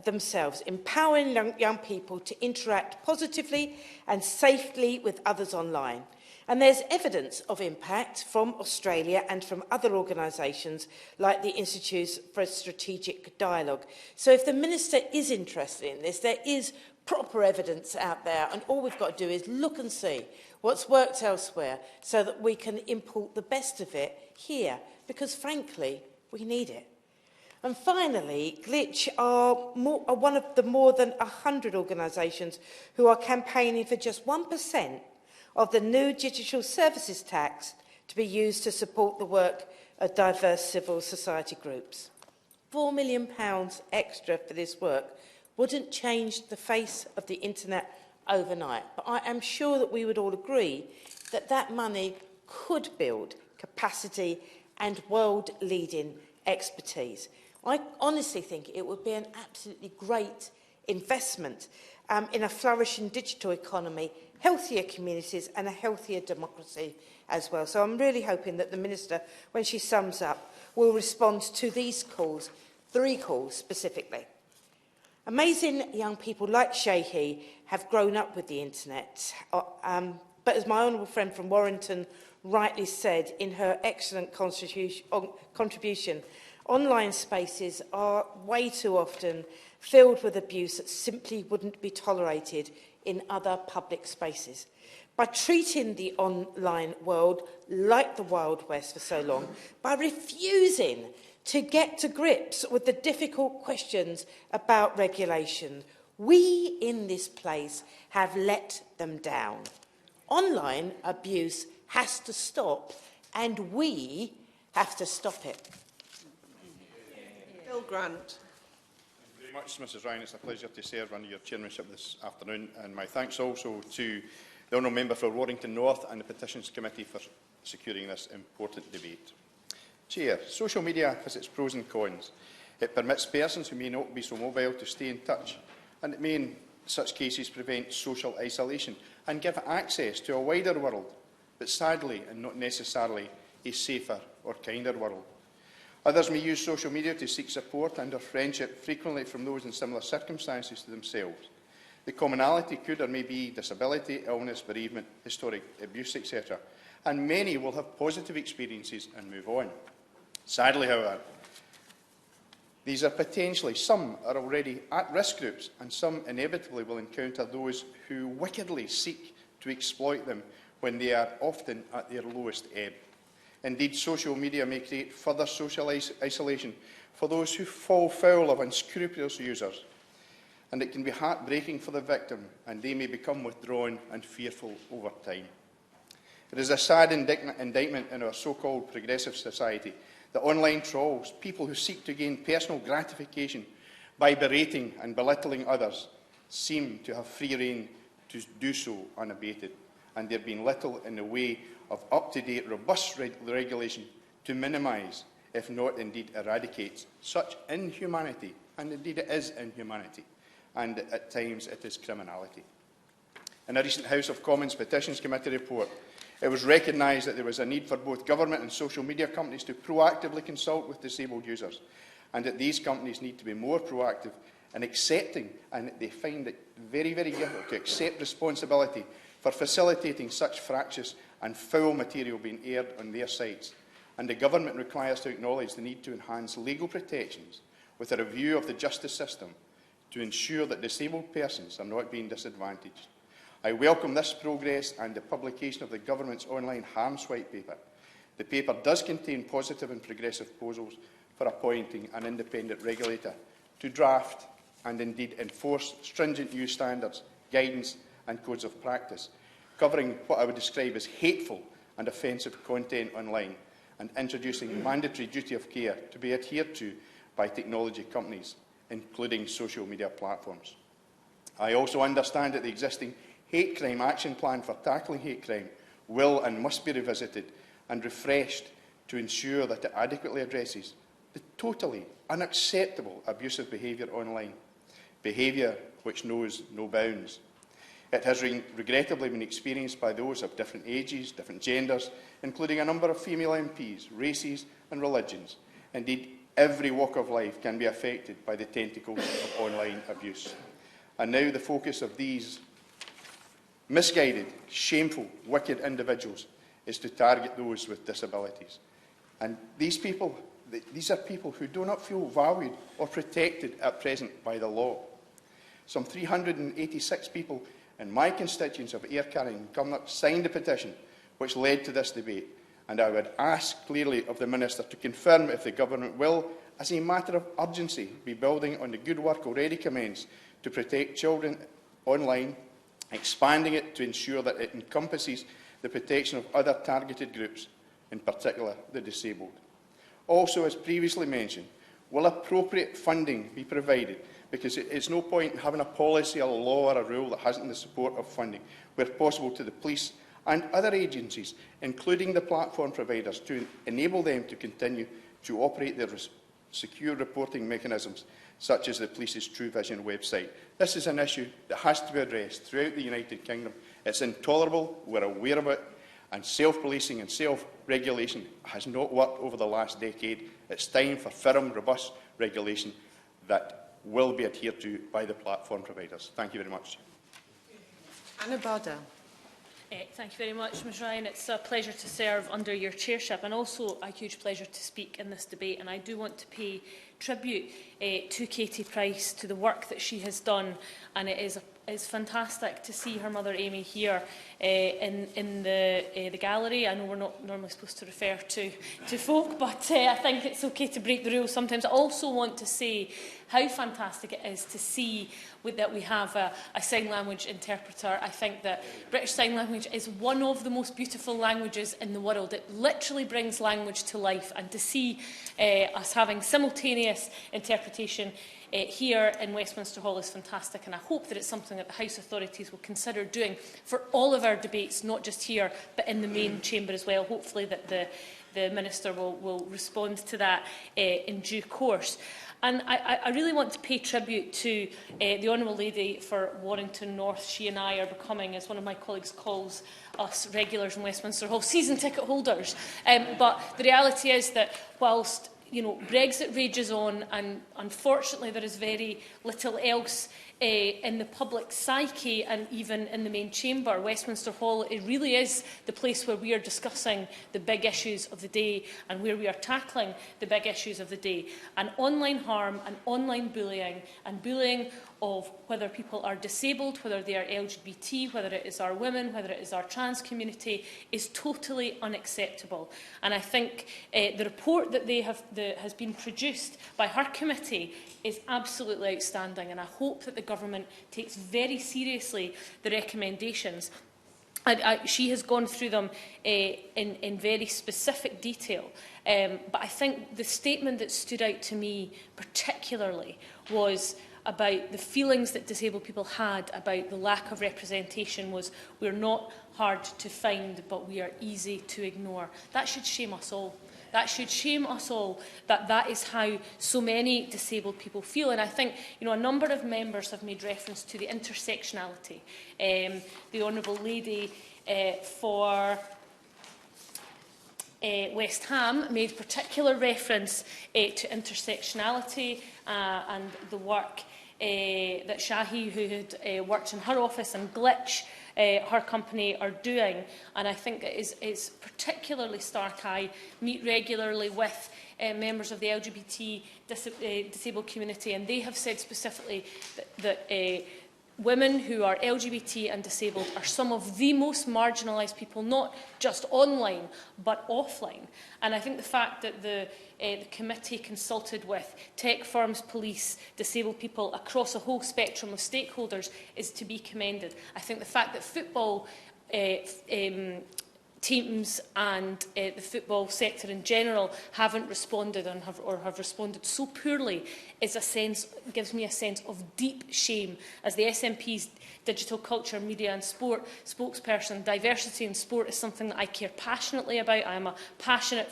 themselves, empowering young people to interact positively and safely with others online. And there's evidence of impact from Australia and from other organisations like the Institute for Strategic Dialogue. So if the Minister is interested in this, there is proper evidence out there, and all we've got to do is look and see what's worked elsewhere so that we can import the best of it here, because frankly, we need it. And finally, Glitch are one of the more than 100 organisations who are campaigning for just 1% of the new digital services tax to be used to support the work of diverse civil society groups. £4 million extra for this work wouldn't change the face of the internet overnight. But I am sure that we would all agree that that money could build capacity and world-leading expertise. I honestly think it would be an absolutely great investment in a flourishing digital economy, healthier communities and a healthier democracy as well. So I'm really hoping that the Minister, when she sums up, will respond to these calls, 3 calls specifically. Amazing young people like Shehi have grown up with the internet, but as my honourable friend from Warrington rightly said in her excellent contribution, online spaces are way too often filled with abuse that simply wouldn't be tolerated in other public spaces. By treating the online world like the Wild West for so long, by refusing to get to grips with the difficult questions about regulation, we in this place have let them down. Online abuse has to stop, and we have to stop it. Bill Grant. Thank you very much, Mrs Ryan. It's a pleasure to serve under your chairmanship this afternoon, and my thanks also to the Honourable Member for Warrington North and the Petitions Committee for securing this important debate. Chair, social media has its pros and cons. It permits persons who may not be so mobile to stay in touch, and it may in such cases prevent social isolation and give access to a wider world, but sadly and not necessarily a safer or kinder world. Others may use social media to seek support and or friendship, frequently from those in similar circumstances to themselves. The commonality could or may be disability, illness, bereavement, historic abuse, etc. And many will have positive experiences and move on. Sadly, however, these are potentially, some are already at-risk groups, and some inevitably will encounter those who wickedly seek to exploit them when they are often at their lowest ebb. Indeed, social media may create further social isolation for those who fall foul of unscrupulous users, and it can be heartbreaking for the victim, and they may become withdrawn and fearful over time. It is a sad indictment in our so-called progressive society that online trolls, people who seek to gain personal gratification by berating and belittling others, seem to have free rein to do so unabated, and there being little in the way of up-to-date, robust regulation to minimise, if not indeed eradicate, such inhumanity, and indeed it is inhumanity, and at times it is criminality. In a recent House of Commons Petitions Committee report, it was recognised that there was a need for both government and social media companies to proactively consult with disabled users, and that these companies need to be more proactive in accepting, and they find it very, very difficult to accept responsibility for facilitating such fractious and foul material being aired on their sites. And the government requires to acknowledge the need to enhance legal protections with a review of the justice system to ensure that disabled persons are not being disadvantaged. I welcome this progress and the publication of the government's online harms white paper. The paper does contain positive and progressive proposals for appointing an independent regulator to draft and indeed enforce stringent new standards, guidance and codes of practice, covering what I would describe as hateful and offensive content online, and introducing mandatory duty of care to be adhered to by technology companies, including social media platforms. I also understand that the existing hate crime action plan for tackling hate crime will and must be revisited and refreshed to ensure that it adequately addresses the totally unacceptable abusive behaviour online, behaviour which knows no bounds. It has regrettably been experienced by those of different ages, different genders, including a number of female MPs, races and religions. Indeed, every walk of life can be affected by the tentacles of online abuse. And now the focus of these misguided, shameful, wicked individuals is to target those with disabilities. And these are people who do not feel valued or protected at present by the law. Some 386 people in my constituents of Ayrcarry and Cumnock signed a petition which led to this debate, and I would ask clearly of the Minister to confirm if the Government will, as a matter of urgency, be building on the good work already commenced to protect children online, expanding it to ensure that it encompasses the protection of other targeted groups, in particular the disabled. Also, as previously mentioned, will appropriate funding be provided? Because it's no point in having a policy, a law or a rule that hasn't the support of funding, where possible to the police and other agencies, including the platform providers, to enable them to continue to operate their secure reporting mechanisms, such as the police's True Vision website. This is an issue that has to be addressed throughout the United Kingdom. It's intolerable, we're aware of it, and self-policing and self-regulation has not worked over the last decade. It's time for firm, robust regulation that will be adhered to by the platform providers. Thank you very much. Anna Bardell. Thank you very much, Ms Ryan. It's a pleasure to serve under your chairship, and also a huge pleasure to speak in this debate. And I do want to pay tribute to Katie Price, to the work that she has done, and it's fantastic to see her mother Amy here in the gallery. I know we're not normally supposed to refer to folk, but I think it's okay to break the rules sometimes. I also want to say how fantastic it is to see that we have a sign language interpreter. I think that British Sign Language is one of the most beautiful languages in the world. It literally brings language to life, and to see us having simultaneous interpretation here in Westminster Hall is fantastic, and I hope that it's something that the House authorities will consider doing for all of our debates, not just here, but in the main chamber as well. Hopefully that the Minister will respond to that in due course. And I really want to pay tribute to the Honourable Lady for Warrington North. She and I are becoming, as one of my colleagues calls us regulars in Westminster Hall, season ticket holders. But the reality is that whilst Brexit rages on, and unfortunately there is very little else in the public psyche and even in the main chamber, Westminster Hall, it really is the place where we are discussing the big issues of the day and where we are tackling the big issues of the day. And online harm and online bullying, and bullying of whether people are disabled, whether they are LGBT, whether it is our women, whether it is our trans community, is totally unacceptable. And I think the report that has been produced by her committee is absolutely outstanding, and I hope that the government takes very seriously the recommendations. She has gone through them in very specific detail, but I think the statement that stood out to me particularly was about the feelings that disabled people had about the lack of representation. Was, we're not hard to find, but we are easy to ignore. That should shame us all. That should shame us all, that is how so many disabled people feel. And I think a number of members have made reference to the intersectionality. The Honourable Lady for West Ham made particular reference to intersectionality and the work that Shahi, who had worked in her office, and Glitch, her company, are doing. And I think it's particularly stark. I meet regularly with members of the LGBT disabled community, and they have said specifically that women who are LGBT and disabled are some of the most marginalised people, not just online, but offline. And I think the fact that the committee consulted with tech firms, police, disabled people across a whole spectrum of stakeholders is to be commended. I think the fact that football teams and the football sector in general haven't responded and have responded so poorly gives me a sense of deep shame. As the SNP's Digital Culture, Media and Sport spokesperson, diversity in sport is something that I care passionately about. I am a passionate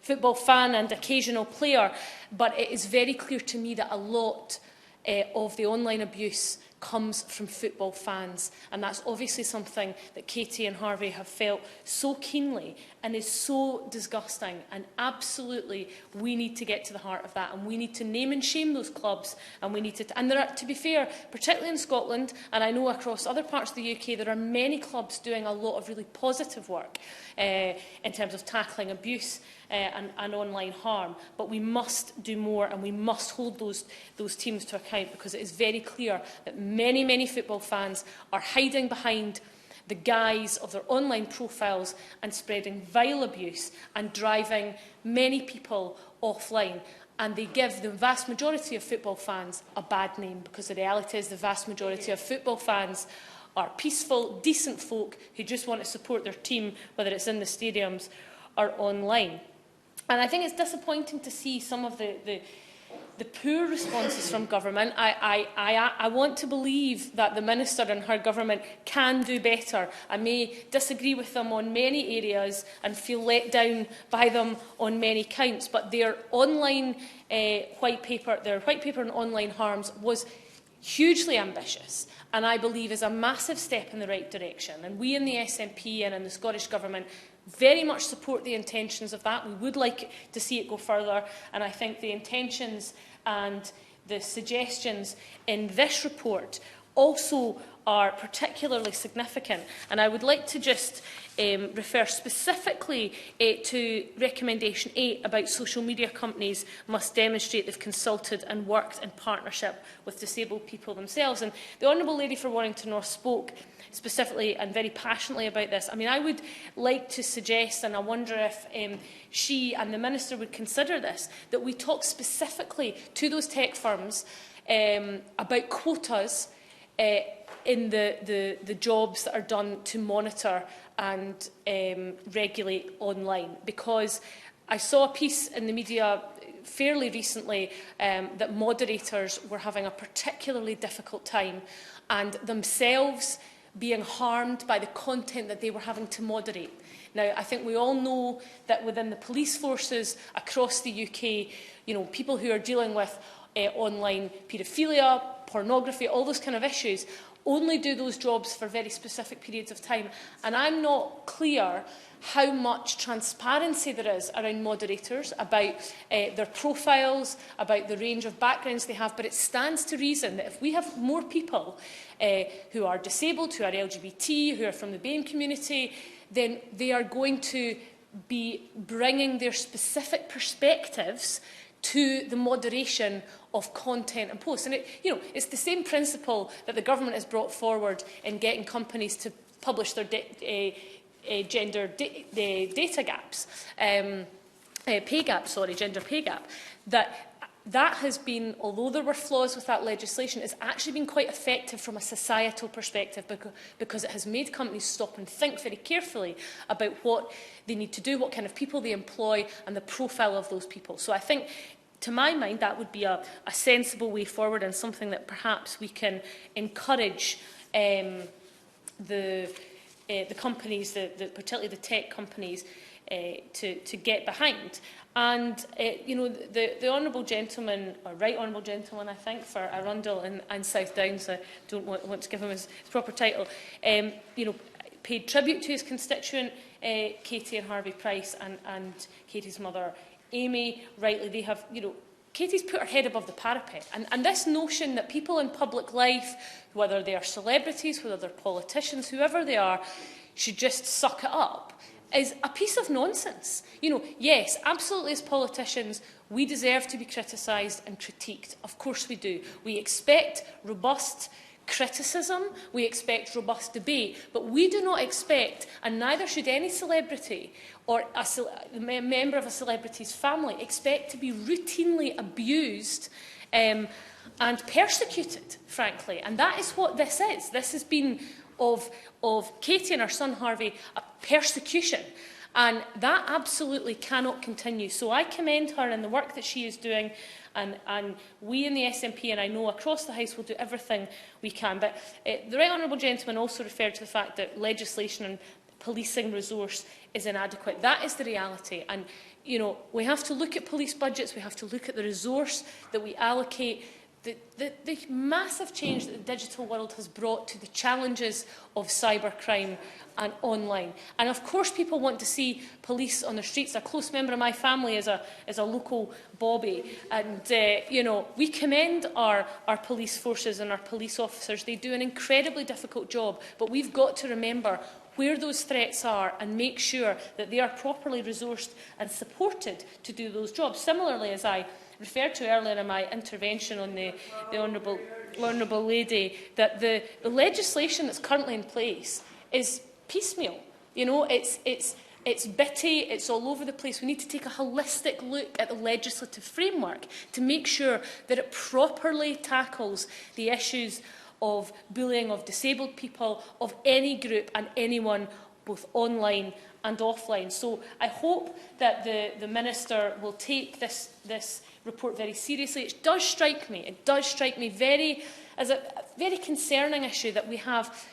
football fan and occasional player, but it is very clear to me that a lot of the online abuse comes from football fans, and that's obviously something that Katie and Harvey have felt so keenly and is so disgusting, and absolutely we need to get to the heart of that, and we need to name and shame those clubs, and we need to there are, to be fair, particularly in Scotland, and I know across other parts of the UK, there are many clubs doing a lot of really positive work in terms of tackling abuse and online harm, but we must do more, and we must hold those teams to account, because it is very clear that many football fans are hiding behind the guise of their online profiles and spreading vile abuse and driving many people offline. And they give the vast majority of football fans a bad name, because the reality is the vast majority of football fans are peaceful, decent folk who just want to support their team, whether it's in the stadiums or online. And I think it's disappointing to see some of the poor responses from government. I want to believe that the Minister and her government can do better. I may disagree with them on many areas and feel let down by them on many counts, but their online white paper on online harms was hugely ambitious, and I believe is a massive step in the right direction. And we in the SNP and in the Scottish Government very much support the intentions of that. We would like to see it go further, and I think the intentions and the suggestions in this report also are particularly significant. And I would like to just refer specifically to recommendation 8 about social media companies must demonstrate they've consulted and worked in partnership with disabled people themselves. And the Honourable Lady for Warrington North spoke specifically and very passionately about this. I mean, I would like to suggest, and I wonder if she and the Minister would consider this, that we talk specifically to those tech firms about quotas in the jobs that are done to monitor and regulate online. Because I saw a piece in the media fairly recently that moderators were having a particularly difficult time and themselves being harmed by the content that they were having to moderate. Now, I think we all know that within the police forces across the UK, you know, people who are dealing with online paedophilia, pornography, all those kind of issues, only do those jobs for very specific periods of time. And I'm not clear how much transparency there is around moderators, about their profiles, about the range of backgrounds they have, but it stands to reason that if we have more people who are disabled, who are LGBT, who are from the BAME community, then they are going to be bringing their specific perspectives to the moderation of content and posts. And it's the same principle that the government has brought forward in getting companies to publish their gender data gaps, pay gap, gender pay gap, that has been, although there were flaws with that legislation, it's actually been quite effective from a societal perspective because it has made companies stop and think very carefully about what they need to do, what kind of people they employ, and the profile of those people. So I think, to my mind, that would be a sensible way forward and something that perhaps we can encourage the companies, particularly the tech companies, to get behind. And, the Honourable Gentleman, or Right Honourable Gentleman, I think, for Arundel and South Downs, I don't want to give him his proper title, paid tribute to his constituent, Katie and Harvey Price, and Katie's mother, Amy. Rightly, they have, Katie's put her head above the parapet. And this notion that people in public life, whether they are celebrities, whether they're politicians, whoever they are, should just suck it up, is a piece of nonsense. Yes, absolutely, as politicians, we deserve to be criticised and critiqued. Of course we do. We expect robust criticism, we expect robust debate, but we do not expect, and neither should any celebrity or a member of a celebrity's family, expect to be routinely abused and persecuted, frankly. And that is what this is. This has been of Katie and her son Harvey a persecution, and that absolutely cannot continue. So I commend her in the work that she is doing, and we in the SNP, and I know across the House, will do everything we can. But the Right Honourable Gentleman also referred to the fact that legislation and policing resource is inadequate. That is the reality, and we have to look at police budgets, we have to look at the resource that we allocate. The massive change that the digital world has brought to the challenges of cybercrime and online. And of course people want to see police on the streets. A close member of my family is a local bobby. And, we commend our police forces and our police officers. They do an incredibly difficult job. But we've got to remember where those threats are and make sure that they are properly resourced and supported to do those jobs. Similarly, as I referred to earlier in my intervention on the Honourable Lady, that the legislation that's currently in place is piecemeal. It's bitty, it's all over the place. We need to take a holistic look at the legislative framework to make sure that it properly tackles the issues of bullying of disabled people, of any group and anyone, both online and offline. So I hope that the Minister will take this report very seriously. It does strike me as a very concerning issue that we have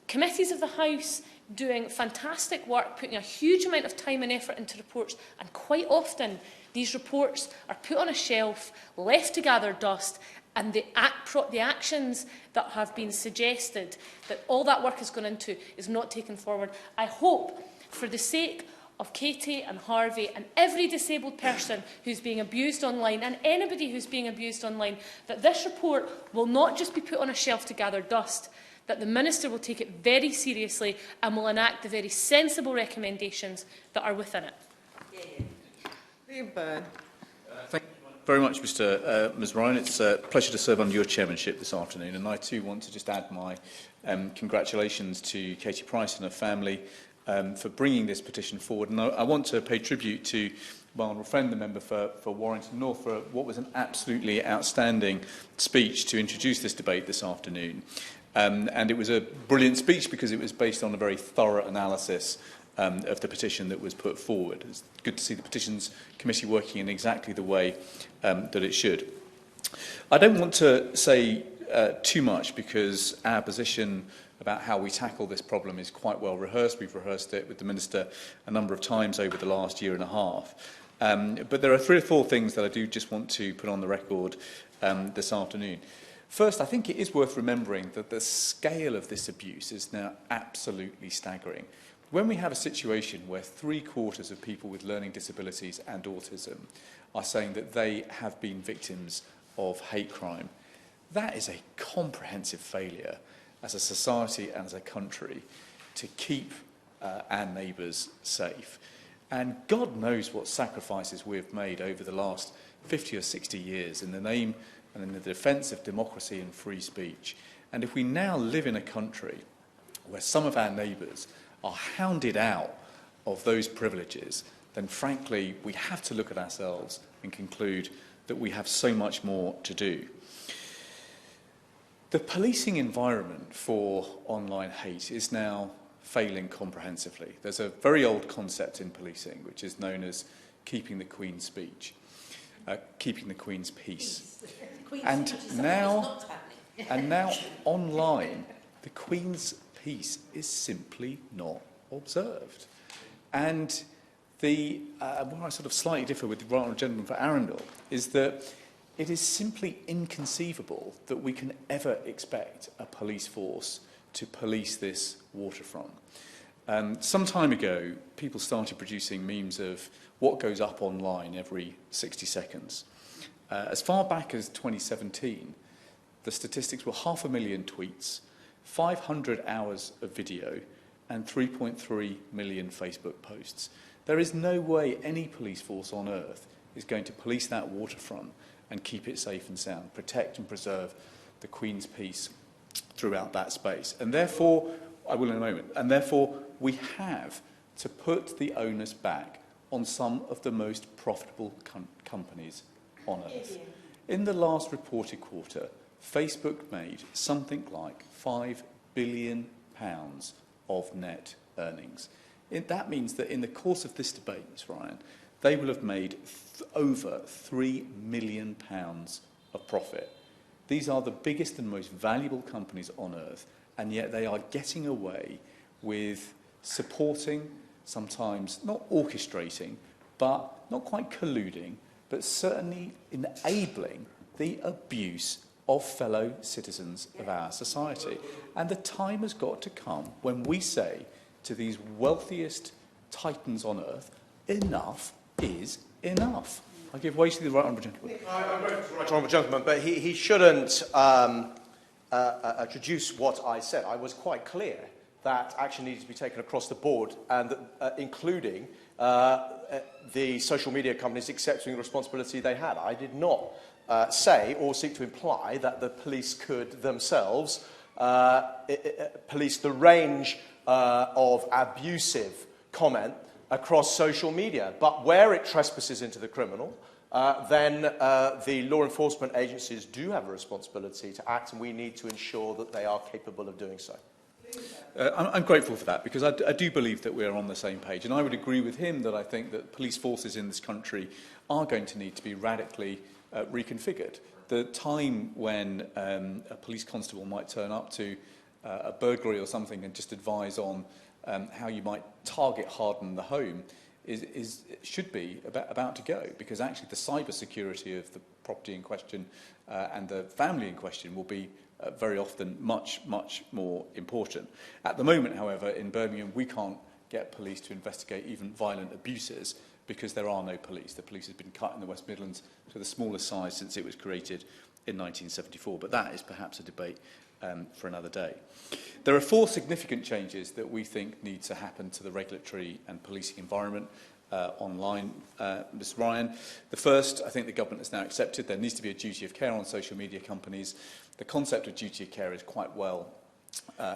committees of the House doing fantastic work, putting a huge amount of time and effort into reports, and quite often these reports are put on a shelf, left to gather dust, and the actions that have been suggested, that all that work has gone into, is not taken forward. I hope, for the sake of Katie and Harvey and every disabled person who's being abused online, and anybody who's being abused online, that this report will not just be put on a shelf to gather dust, that the Minister will take it very seriously and will enact the very sensible recommendations that are within it. Liam Byrne. Thank you very much, Ms Ryan. It's a pleasure to serve under your chairmanship this afternoon, and I too want to just add my congratulations to Katie Price and her family for bringing this petition forward. And I want to pay tribute to my honourable friend, the member for Warrington North, for what was an absolutely outstanding speech to introduce this debate this afternoon. And it was a brilliant speech because it was based on a very thorough analysis of the petition that was put forward. It's good to see the Petitions Committee working in exactly the way that it should. I don't want to say too much because our position about how we tackle this problem is quite well rehearsed. We've rehearsed it with the Minister a number of times over the last year and a half. But there are 3 or 4 things that I do just want to put on the record this afternoon. First, I think it is worth remembering that the scale of this abuse is now absolutely staggering. When we have a situation where 3/4 of people with learning disabilities and autism are saying that they have been victims of hate crime, that is a comprehensive failure as a society and as a country to keep our neighbours safe. And God knows what sacrifices we've made over the last 50 or 60 years in the name and in the defence of democracy and free speech. And if we now live in a country where some of our neighbours are hounded out of those privileges, then frankly we have to look at ourselves and conclude that we have so much more to do. The policing environment for online hate is now failing comprehensively. There's a very old concept in policing which is known as keeping the Queen's speech, keeping the Queen's peace. And now online, the Queen's peace is simply not observed. And where I sort of slightly differ with the Right Honourable Gentleman for Arundel is that it is simply inconceivable that we can ever expect a police force to police this waterfront. Some time ago, people started producing memes of what goes up online every 60 seconds. As far back as 2017, the statistics were 500,000 tweets, 500 hours of video, and 3.3 million Facebook posts. There is no way any police force on earth is going to police that waterfront and keep it safe and sound, protect and preserve the Queen's peace throughout that space. And therefore, I will in a moment, and therefore we have to put the onus back on some of the most profitable companies on earth. In the last reported quarter, Facebook made something like £5 billion of net earnings. That means that in the course of this debate, Ms Ryan, they will have made over £3 million of profit. These are the biggest and most valuable companies on earth, and yet they are getting away with supporting, sometimes not orchestrating, but not quite colluding, but certainly enabling the abuse of fellow citizens of our society. And the time has got to come when we say to these wealthiest titans on earth, enough is enough. I give way to the Right Honourable Gentleman. I'm grateful to the Right Honourable Gentleman, but he shouldn't traduce what I said. I was quite clear that action needed to be taken across the board, and including the social media companies accepting the responsibility they had. I did not say or seek to imply that the police could themselves police the range of abusive comment across social media. But where it trespasses into the criminal, then the law enforcement agencies do have a responsibility to act, and we need to ensure that they are capable of doing so. I'm grateful for that, because I do believe that we are on the same page. And I would agree with him that I think that police forces in this country are going to need to be radically reconfigured. The time when a police constable might turn up to a burglary or something and just advise on how you might target harden the home should be about to go, because actually the cyber security of the property in question and the family in question will be very often much, much more important. At the moment, however, in Birmingham, we can't get police to investigate even violent abuses because there are no police. The police has been cut in the West Midlands to the smallest size since it was created in 1974. But that is perhaps a debate for another day. There are 4 significant changes that we think need to happen to the regulatory and policing environment online, Ms Ryan. The first, I think the government has now accepted, there needs to be a duty of care on social media companies. The concept of duty of care is quite well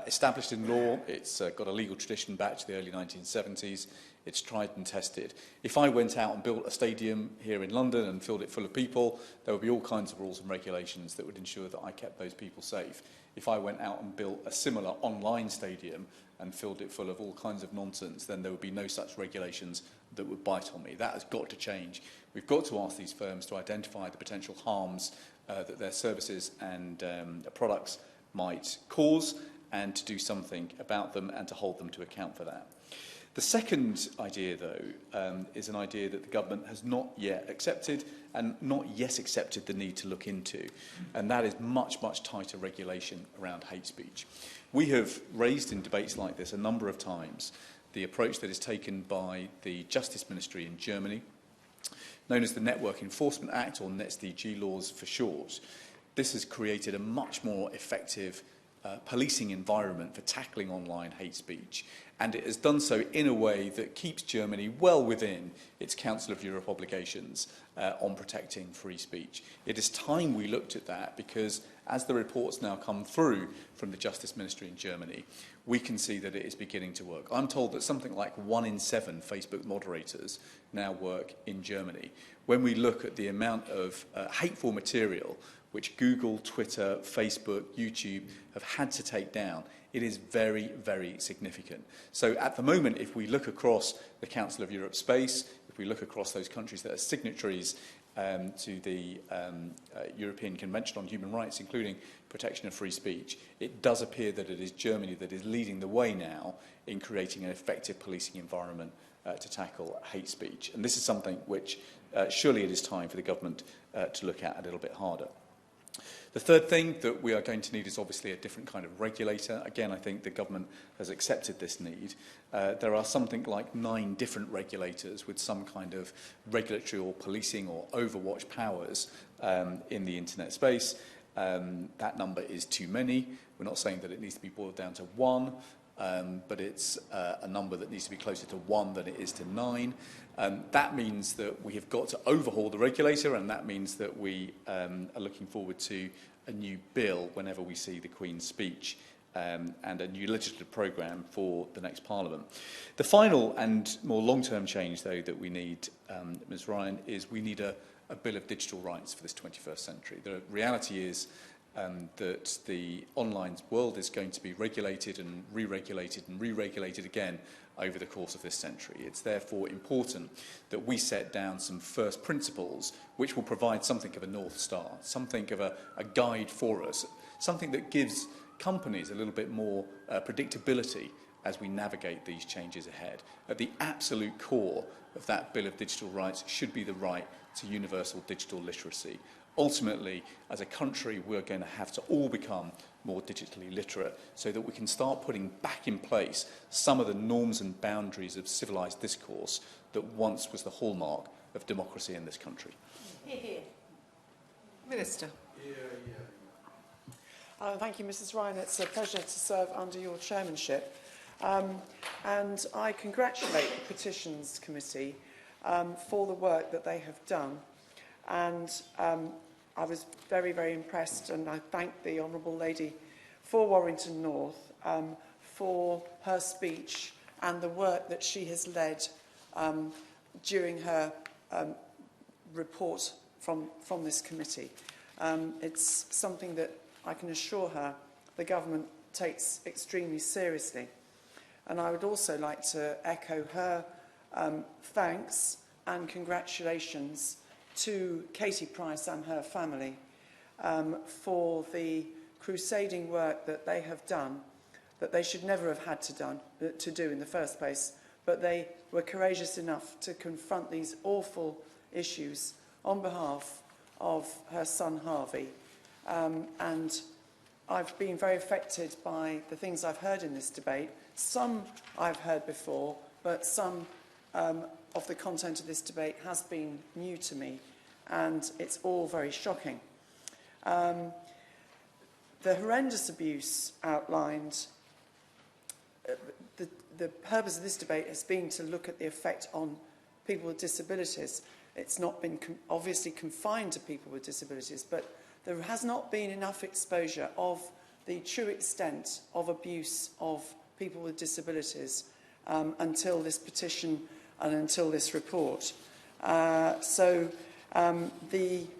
established in law. It's got a legal tradition back to the early 1970s. It's tried and tested. If I went out and built a stadium here in London and filled it full of people, there would be all kinds of rules and regulations that would ensure that I kept those people safe. If I went out and built a similar online stadium and filled it full of all kinds of nonsense, then there would be no such regulations that would bite on me. That has got to change. We've got to ask these firms to identify the potential harms that their services and products might cause, and to do something about them and to hold them to account for that. The second idea, though, is an idea that the government has not yet accepted and not yet accepted the need to look into, and that is much, much tighter regulation around hate speech. We have raised in debates like this a number of times the approach that is taken by the Justice Ministry in Germany, known as the Network Enforcement Act, or NetzDG laws for short. This has created a much more effective policing environment for tackling online hate speech, and it has done so in a way that keeps Germany well within its Council of Europe obligations on protecting free speech. It is time we looked at that, because as the reports now come through from the Justice Ministry in Germany, we can see that it is beginning to work. I'm told that something like 1 in 7 Facebook moderators now work in Germany. When we look at the amount of hateful material which Google, Twitter, Facebook, YouTube have had to take down, it is very, very significant. So at the moment, if we look across the Council of Europe space, if we look across those countries that are signatories to the European Convention on Human Rights, including protection of free speech, it does appear that it is Germany that is leading the way now in creating an effective policing environment to tackle hate speech. And this is something which surely it is time for the government to look at a little bit harder. The third thing that we are going to need is obviously a different kind of regulator. Again, I think the government has accepted this need. There are something like 9 different regulators with some kind of regulatory or policing or overwatch powers in the internet space. That number is too many. We're not saying that it needs to be boiled down to 1, but it's a number that needs to be closer to 1 than it is to 9. That means that we have got to overhaul the regulator, and that means that we are looking forward to a new bill whenever we see the Queen's speech and a new legislative programme for the next Parliament. The final and more long-term change, though, that we need, Ms Ryan, is we need a bill of digital rights for this 21st century. The reality is that the online world is going to be regulated and re-regulated again over the course of this century. It's therefore important that we set down some first principles which will provide something of a North Star, something of a guide for us, something that gives companies a little bit more predictability as we navigate these changes ahead. At the absolute core of that Bill of Digital Rights should be the right to universal digital literacy. Ultimately, as a country, we're going to have to all become more digitally literate so that we can start putting back in place some of the norms and boundaries of civilised discourse that once was the hallmark of democracy in this country. Minister. Thank you, Mrs Ryan. It's a pleasure to serve under your chairmanship. And I congratulate the Petitions Committee for the work that they have done. And I was very, very impressed, and I thank the Honourable Lady for Warrington North for her speech and the work that she has led during her report from this committee. It's something that I can assure her the government takes extremely seriously. And I would also like to echo her thanks and congratulations to Katie Price and her family for the crusading work that they have done, that they should never have had to do in the first place, but they were courageous enough to confront these awful issues on behalf of her son Harvey. And I've been very affected by the things I've heard in this debate. Some I've heard before, but some of the content of this debate has been new to me, and it's all very shocking. the horrendous abuse outlined, the purpose of this debate has been to look at the effect on people with disabilities. It's not been obviously confined to people with disabilities, but there has not been enough exposure of the true extent of abuse of people with disabilities until this petition and until this report. The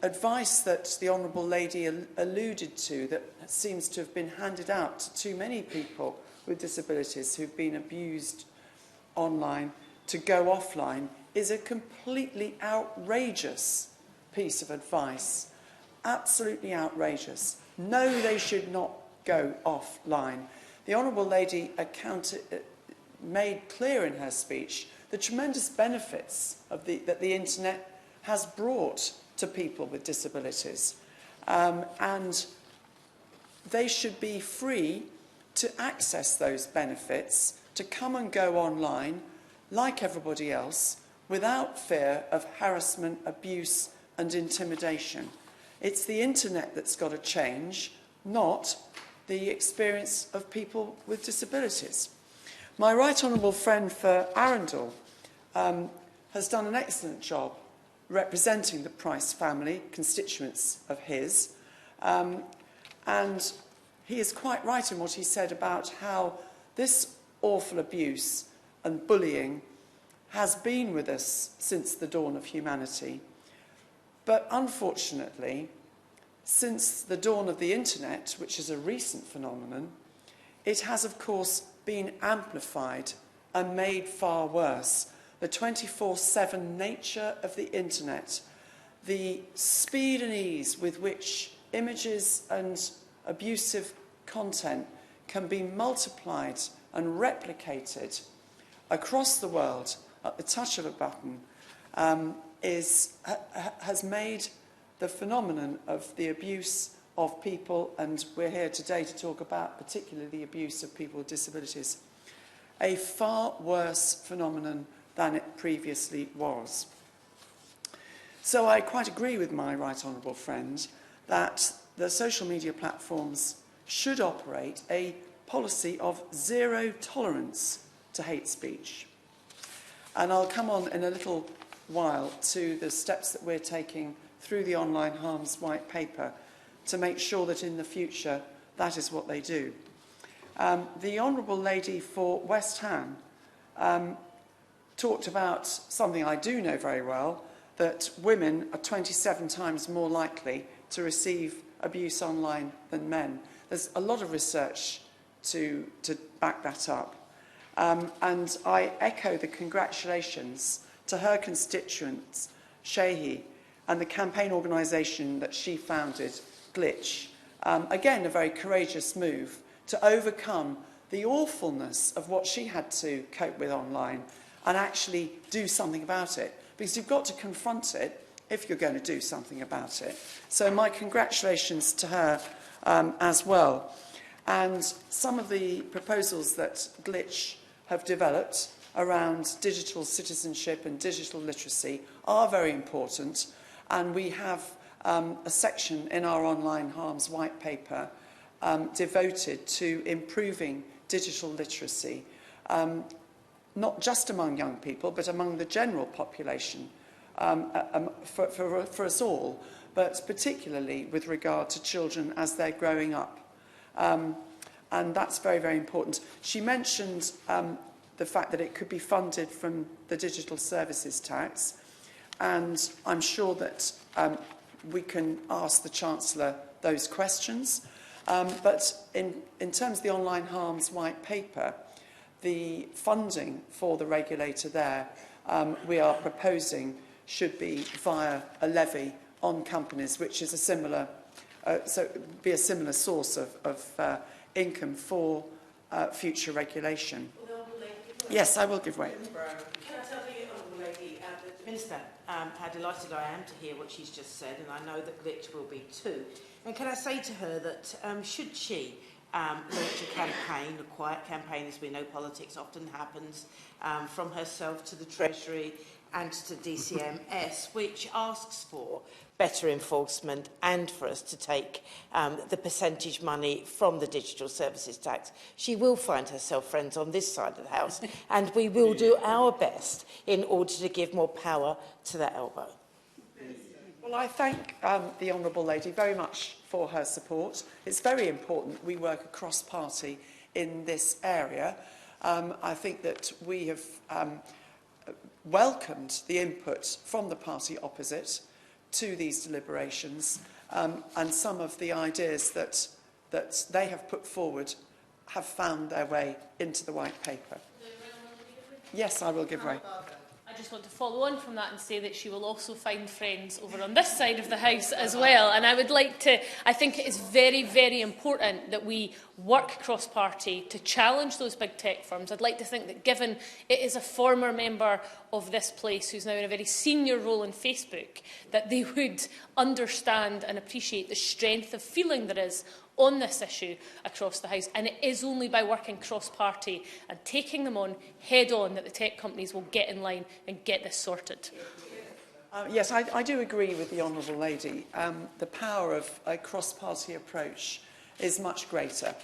advice that the Honourable Lady alluded to, that seems to have been handed out to too many people with disabilities who've been abused online to go offline, is a completely outrageous piece of advice. Absolutely outrageous. No, they should not go offline. The Honourable Lady made clear in her speech the tremendous benefits of that the internet has brought to people with disabilities. And they should be free to access those benefits, to come and go online like everybody else, without fear of harassment, abuse and intimidation. It's the internet that's got to change, not the experience of people with disabilities. My right honourable friend for Arundel has done an excellent job representing the Price family, constituents of his, and he is quite right in what he said about how this awful abuse and bullying has been with us since the dawn of humanity. But unfortunately, since the dawn of the internet, which is a recent phenomenon, it has, of course, been amplified and made far worse. The 24/7 nature of the internet, the speed and ease with which images and abusive content can be multiplied and replicated across the world at the touch of a button has made the phenomenon of the abuse of people, and we're here today to talk about particularly the abuse of people with disabilities, a far worse phenomenon than it previously was. So I quite agree with my right honourable friend that the social media platforms should operate a policy of zero tolerance to hate speech. And I'll come on in a little while to the steps that we're taking through the Online Harms White Paper to make sure that in the future that is what they do. The Honourable Lady for West Ham talked about something I do know very well, that women are 27 times more likely to receive abuse online than men. There's a lot of research to back that up. And I echo the congratulations to her constituents, Shehi, and the campaign organisation that she founded, Glitch. Again, a very courageous move to overcome the awfulness of what she had to cope with online and actually do something about it. Because you've got to confront it if you're going to do something about it. So my congratulations to her as well. And some of the proposals that Glitch have developed around digital citizenship and digital literacy are very important. And we have a section in our Online Harms White Paper devoted to improving digital literacy, not just among young people, but among the general population, for us all, but particularly with regard to children as they're growing up. And that's very, very important. She mentioned the fact that it could be funded from the digital services tax, and I'm sure that we can ask the Chancellor those questions. But in terms of the Online Harms White Paper, the funding for the regulator there, we are proposing should be via a levy on companies, which is a similar, be a similar source of income for future regulation. Yes, I will give way. Can I tell the Honourable Lady, the Minister, how delighted I am to hear what she's just said, and I know that Glitch will be too. And can I say to her that should she launch a campaign, a quiet campaign, as we know politics often happens, from herself to the Treasury and to DCMS, which asks for better enforcement and for us to take the percentage money from the digital services tax. She will find herself friends on this side of the House, and we will do our best in order to give more power to that elbow. Well, I thank the Honourable Lady very much for her support. It's very important we work across party in this area. I think that we have welcomed the input from the party opposite to these deliberations, and some of the ideas that they have put forward have found their way into the white paper. Yes, I will give way. I just want to follow on from that and say that she will also find friends over on this side of the House as well. And I would like to, I think it is very, very important that we work cross-party to challenge those big tech firms. I'd like to think that given it is a former member of this place who's now in a very senior role in Facebook, that they would understand and appreciate the strength of feeling there is on this issue across the House, and it is only by working cross-party and taking them on head-on that the tech companies will get in line and get this sorted. Yes, I do agree with the Honourable Lady. The power of a cross-party approach is much greater.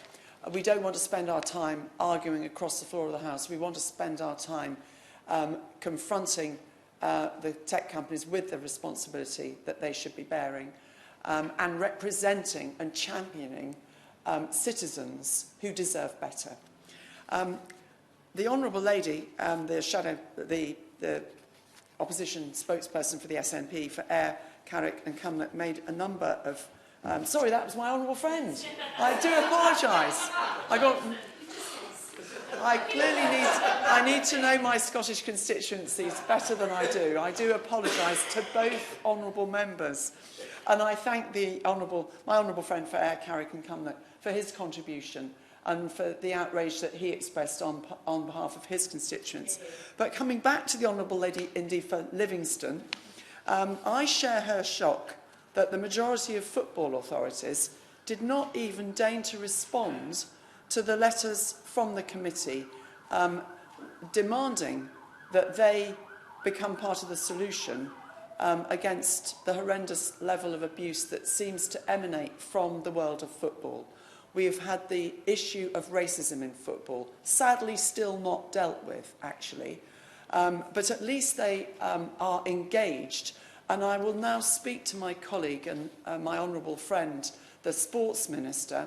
We don't want to spend our time arguing across the floor of the House. We want to spend our time confronting the tech companies with the responsibility that they should be bearing, and representing and championing citizens who deserve better. The Honourable Lady, the opposition spokesperson for the SNP for Ayr, Carrick and Cumnock, made a number of... sorry, that was my honourable friend. I do apologise. I need to know my Scottish constituencies better than I do. I do apologise to both honourable members. And I thank my honourable friend for Ayr, Carrick and Cumnock for his contribution and for the outrage that he expressed on behalf of his constituents. But coming back to the Honourable Lady Indy for Livingston, I share her shock that the majority of football authorities did not even deign to respond to the letters from the committee demanding that they become part of the solution against the horrendous level of abuse that seems to emanate from the world of football. We have had the issue of racism in football, sadly still not dealt with, actually, but at least they are engaged. And I will now speak to my colleague and my honourable friend, the Sports Minister,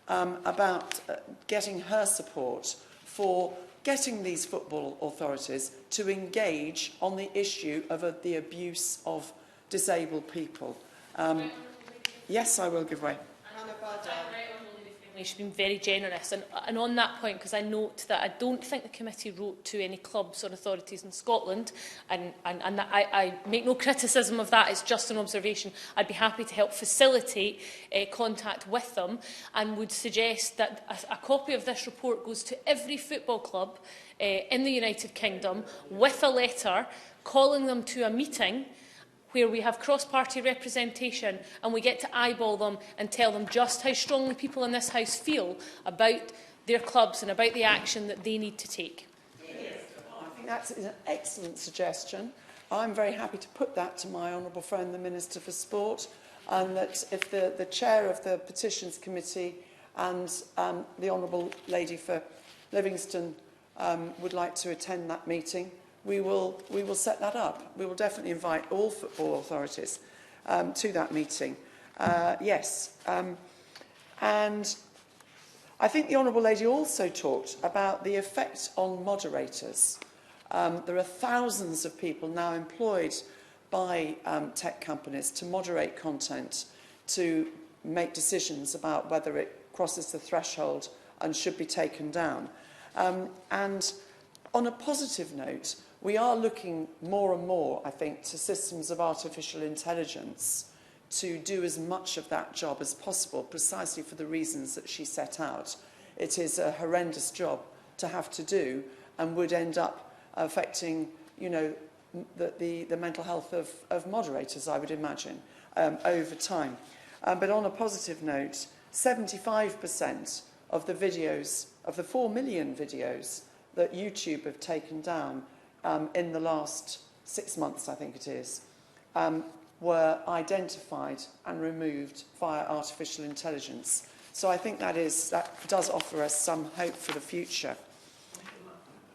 about getting her support for getting these football authorities to engage on the issue of the abuse of disabled people. Yes, I will give way. She's been very generous, and on that point, because I note that I don't think the committee wrote to any clubs or authorities in Scotland, and I make no criticism of that, it's just an observation. I'd be happy to help facilitate contact with them, and would suggest that a copy of this report goes to every football club in the United Kingdom with a letter calling them to a meeting where we have cross-party representation and we get to eyeball them and tell them just how strongly people in this House feel about their clubs and about the action that they need to take. I think that's an excellent suggestion. I'm very happy to put that to my honourable friend, the Minister for Sport, and that if the chair of the Petitions Committee and the Honourable Lady for Livingston would like to attend that meeting, we will set that up. We will definitely invite all football authorities to that meeting. Yes. And I think the Honourable Lady also talked about the effect on moderators. There are thousands of people now employed by tech companies to moderate content, to make decisions about whether it crosses the threshold and should be taken down. And on a positive note, we are looking more and more, I think, to systems of artificial intelligence to do as much of that job as possible, precisely for the reasons that she set out. It is a horrendous job to have to do and would end up affecting, you know, the mental health of moderators, I would imagine, over time. But on a positive note, 75% of the videos, of the 4 million videos that YouTube have taken down in the last 6 months, I think it is, were identified and removed via artificial intelligence. So I think that does offer us some hope for the future.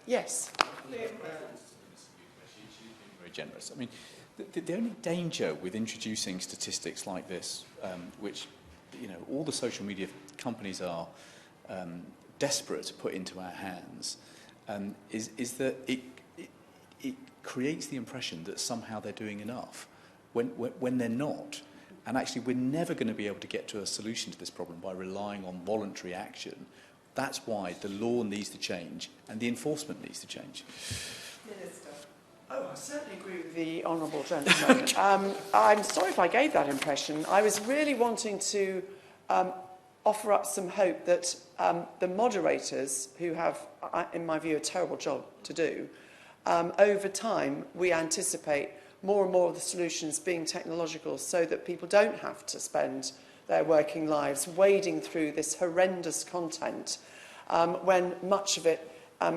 Yes. Very generous. I mean, the only danger with introducing statistics like this, which all the social media companies are desperate to put into our hands, is that it creates the impression that somehow they're doing enough when they're not. And actually, we're never going to be able to get to a solution to this problem by relying on voluntary action. That's why the law needs to change and the enforcement needs to change. Minister. Oh, I certainly agree with the honourable gentleman. I'm sorry if I gave that impression. I was really wanting to offer up some hope that the moderators, who have, in my view, a terrible job to do, over time, we anticipate more and more of the solutions being technological so that people don't have to spend their working lives wading through this horrendous content when much of it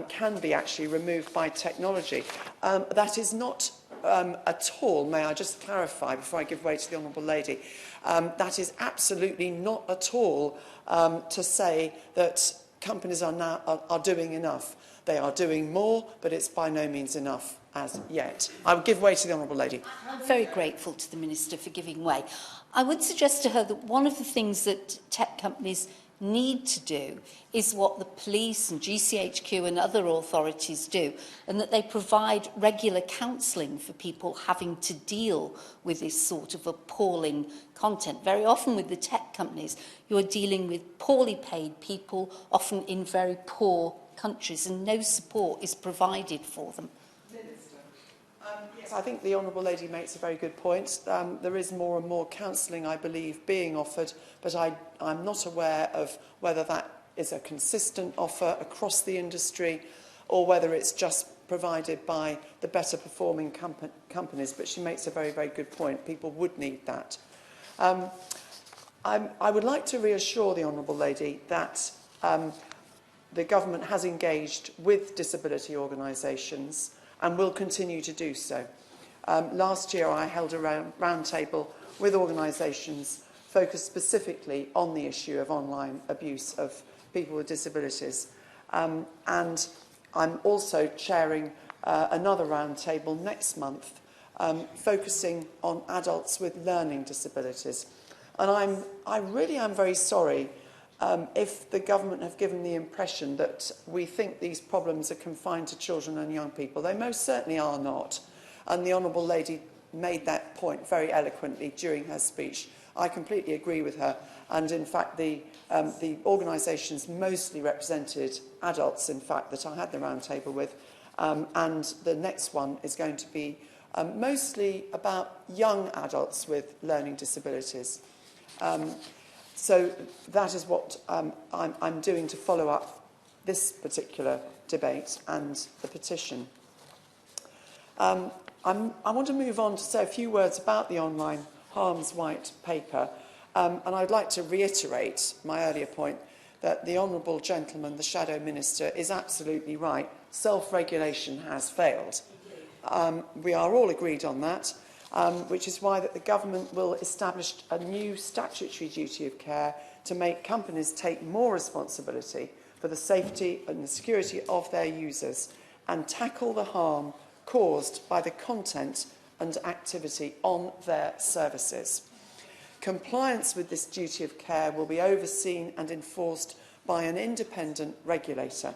can be actually removed by technology. That is not at all, may I just clarify before I give way to the Honourable Lady, that is absolutely not at all to say that companies are doing enough. They are doing more, but it's by no means enough as yet. I would give way to the Honourable Lady. I'm very grateful to the Minister for giving way. I would suggest to her that one of the things that tech companies need to do is what the police and GCHQ and other authorities do, and that they provide regular counselling for people having to deal with this sort of appalling content. Very often with the tech companies, you're dealing with poorly paid people, often in very poor countries, and no support is provided for them. Yes, I think the Honourable Lady makes a very good point. There is more and more counselling, I believe, being offered, but I'm not aware of whether that is a consistent offer across the industry or whether it's just provided by the better performing companies. But she makes a very, very good point. People would need that. I would like to reassure the Honourable Lady that the government has engaged with disability organisations and will continue to do so. Last year I held a roundtable with organisations focused specifically on the issue of online abuse of people with disabilities. And I'm also chairing another roundtable next month focusing on adults with learning disabilities. And I really am very sorry if the government have given the impression that we think these problems are confined to children and young people. They most certainly are not. And the Honourable Lady made that point very eloquently during her speech. I completely agree with her. And in fact, the organisations mostly represented adults, in fact, that I had the roundtable with. And the next one is going to be mostly about young adults with learning disabilities. So that is what I'm doing to follow up this particular debate and the petition. I want to move on to say a few words about the online harms white paper. And I'd like to reiterate my earlier point that the Honourable Gentleman, the Shadow Minister, is absolutely right. Self-regulation has failed. We are all agreed on that. Which is why that the government will establish a new statutory duty of care to make companies take more responsibility for the safety and the security of their users and tackle the harm caused by the content and activity on their services. Compliance with this duty of care will be overseen and enforced by an independent regulator,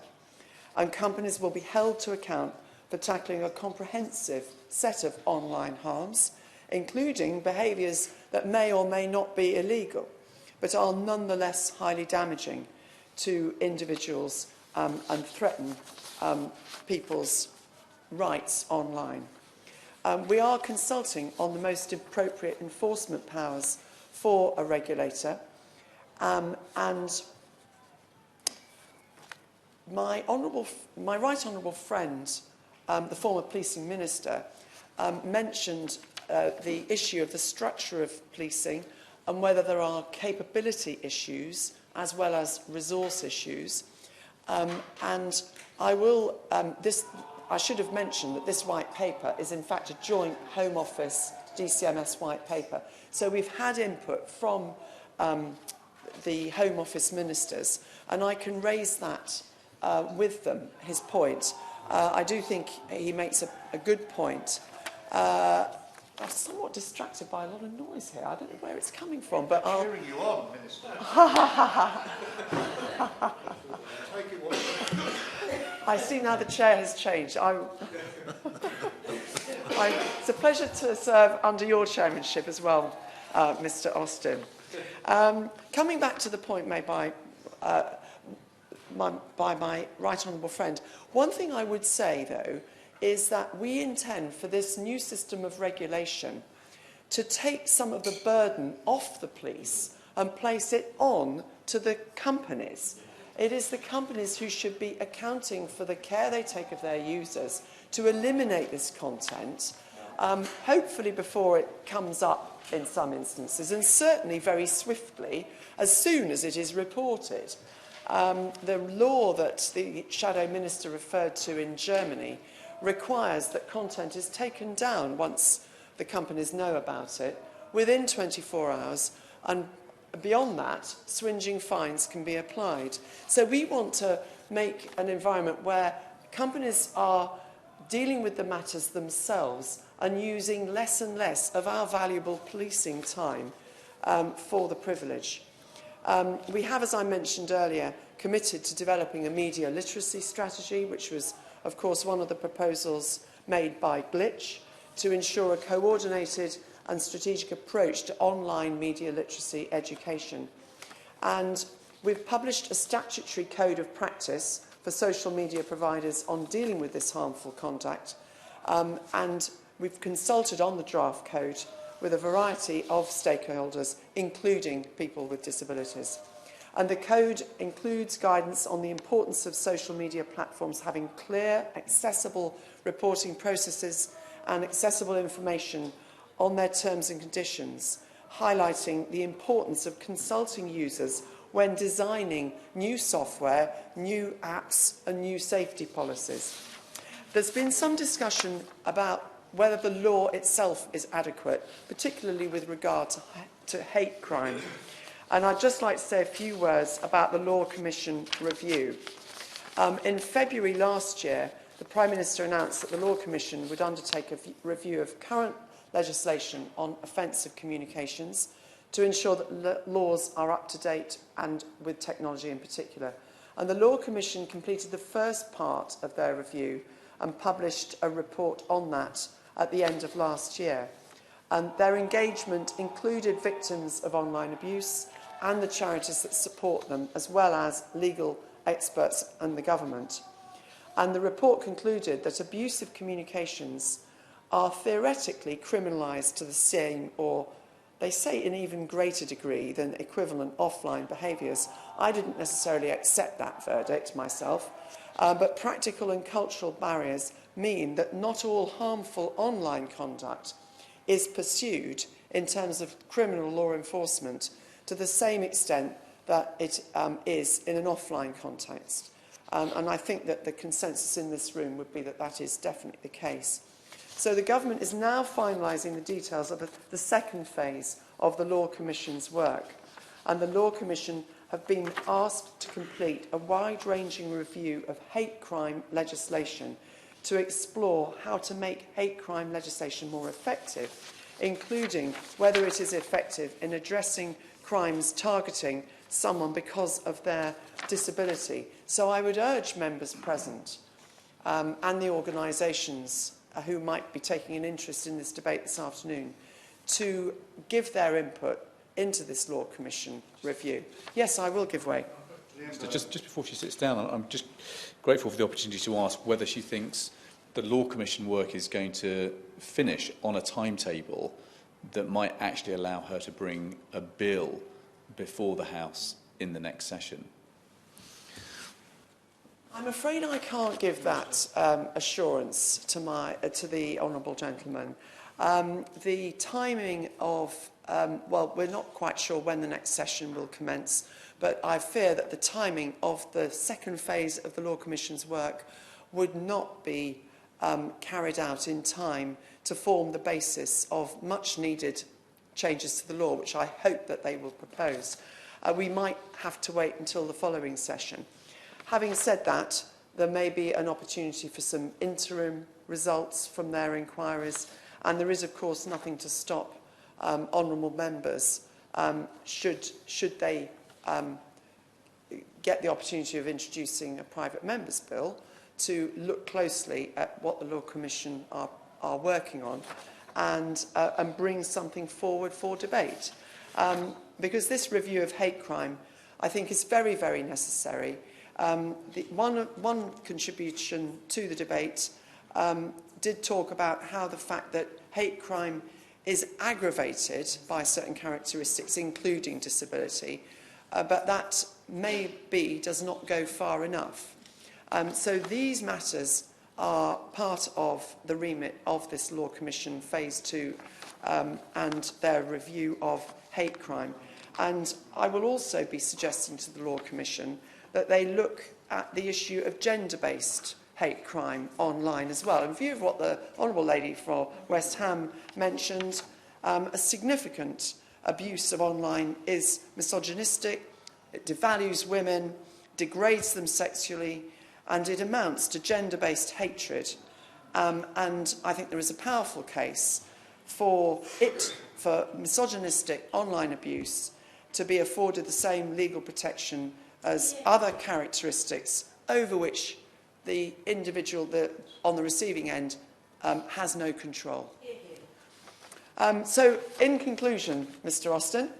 and companies will be held to account for tackling a comprehensive set of online harms, including behaviours that may or may not be illegal, but are nonetheless highly damaging to individuals and threaten people's rights online. We are consulting on the most appropriate enforcement powers for a regulator, and my right honourable friend, the former policing minister, mentioned the issue of the structure of policing and whether there are capability issues as well as resource issues. And I will, I should have mentioned that this white paper is in fact a joint Home Office DCMS white paper. So we've had input from the Home Office ministers, and I can raise that with them, his point. I do think he makes a good point. I'm somewhat distracted by a lot of noise here. I don't know where it's coming from, but I'll... cheering you on, Minister. I see now the chair has changed. It's a pleasure to serve under your chairmanship as well, Mr. Austin. Coming back to the point made by my right honourable friend, one thing I would say, though, is that we intend for this new system of regulation to take some of the burden off the police and place it on to the companies. It is the companies who should be accounting for the care they take of their users to eliminate this content, hopefully before it comes up in some instances, and certainly very swiftly as soon as it is reported. The law that the Shadow Minister referred to in Germany requires that content is taken down once the companies know about it within 24 hours, and beyond that, swinging fines can be applied. So we want to make an environment where companies are dealing with the matters themselves and using less and less of our valuable policing time for the privilege. We have, as I mentioned earlier, committed to developing a media literacy strategy, which was, of course, one of the proposals made by Glitch, to ensure a coordinated and strategic approach to online media literacy education. And we've published a statutory code of practice for social media providers on dealing with this harmful conduct, and we've consulted on the draft code with a variety of stakeholders, including people with disabilities. And the code includes guidance on the importance of social media platforms having clear, accessible reporting processes and accessible information on their terms and conditions, highlighting the importance of consulting users when designing new software, new apps and new safety policies. There's been some discussion about whether the law itself is adequate, particularly with regard to hate crime. And I'd just like to say a few words about the Law Commission review. In February last year, the Prime Minister announced that the Law Commission would undertake a review of current legislation on offensive communications to ensure that laws are up to date and with technology in particular. And the Law Commission completed the first part of their review and published a report on that at the end of last year. And their engagement included victims of online abuse and the charities that support them, as well as legal experts and the government. And the report concluded that abusive communications are theoretically criminalised to the same, or they say in even greater degree than equivalent offline behaviours. I didn't necessarily accept that verdict myself, but practical and cultural barriers mean that not all harmful online conduct is pursued in terms of criminal law enforcement to the same extent that it is in an offline context. And I think that the consensus in this room would be that that is definitely the case. So the government is now finalising the details of the second phase of the Law Commission's work. And the Law Commission have been asked to complete a wide-ranging review of hate crime legislation to explore how to make hate crime legislation more effective, including whether it is effective in addressing crimes targeting someone because of their disability. So I would urge members present and the organisations who might be taking an interest in this debate this afternoon to give their input into this Law Commission review. Yes, I will give way. Just before she sits down, I'm just grateful for the opportunity to ask whether she thinks the Law Commission work is going to finish on a timetable that might actually allow her to bring a bill before the House in the next session. I'm afraid I can't give that assurance to the honourable gentleman. The timing of, well, we're not quite sure when the next session will commence, but I fear that the timing of the second phase of the Law Commission's work would not be carried out in time to form the basis of much needed changes to the law, which I hope that they will propose. We might have to wait until the following session. Having said that, there may be an opportunity for some interim results from their inquiries, and there is, of course, nothing to stop honourable members, should they get the opportunity of introducing a private member's bill, to look closely at what the Law Commission are working on and bring something forward for debate. Because this review of hate crime, I think, is very, very necessary. One contribution to the debate did talk about how the fact that hate crime is aggravated by certain characteristics, including disability, but that does not go far enough. So these matters are part of the remit of this Law Commission Phase 2 and their review of hate crime. And I will also be suggesting to the Law Commission that they look at the issue of gender-based hate crime online as well. In view of what the Honourable Lady for West Ham mentioned, a significant abuse of online is misogynistic, it devalues women, degrades them sexually, and it amounts to gender-based hatred. And I think there is a powerful case for misogynistic online abuse to be afforded the same legal protection as other characteristics over which the individual on the receiving end has no control. So, in conclusion, Mr. Austin,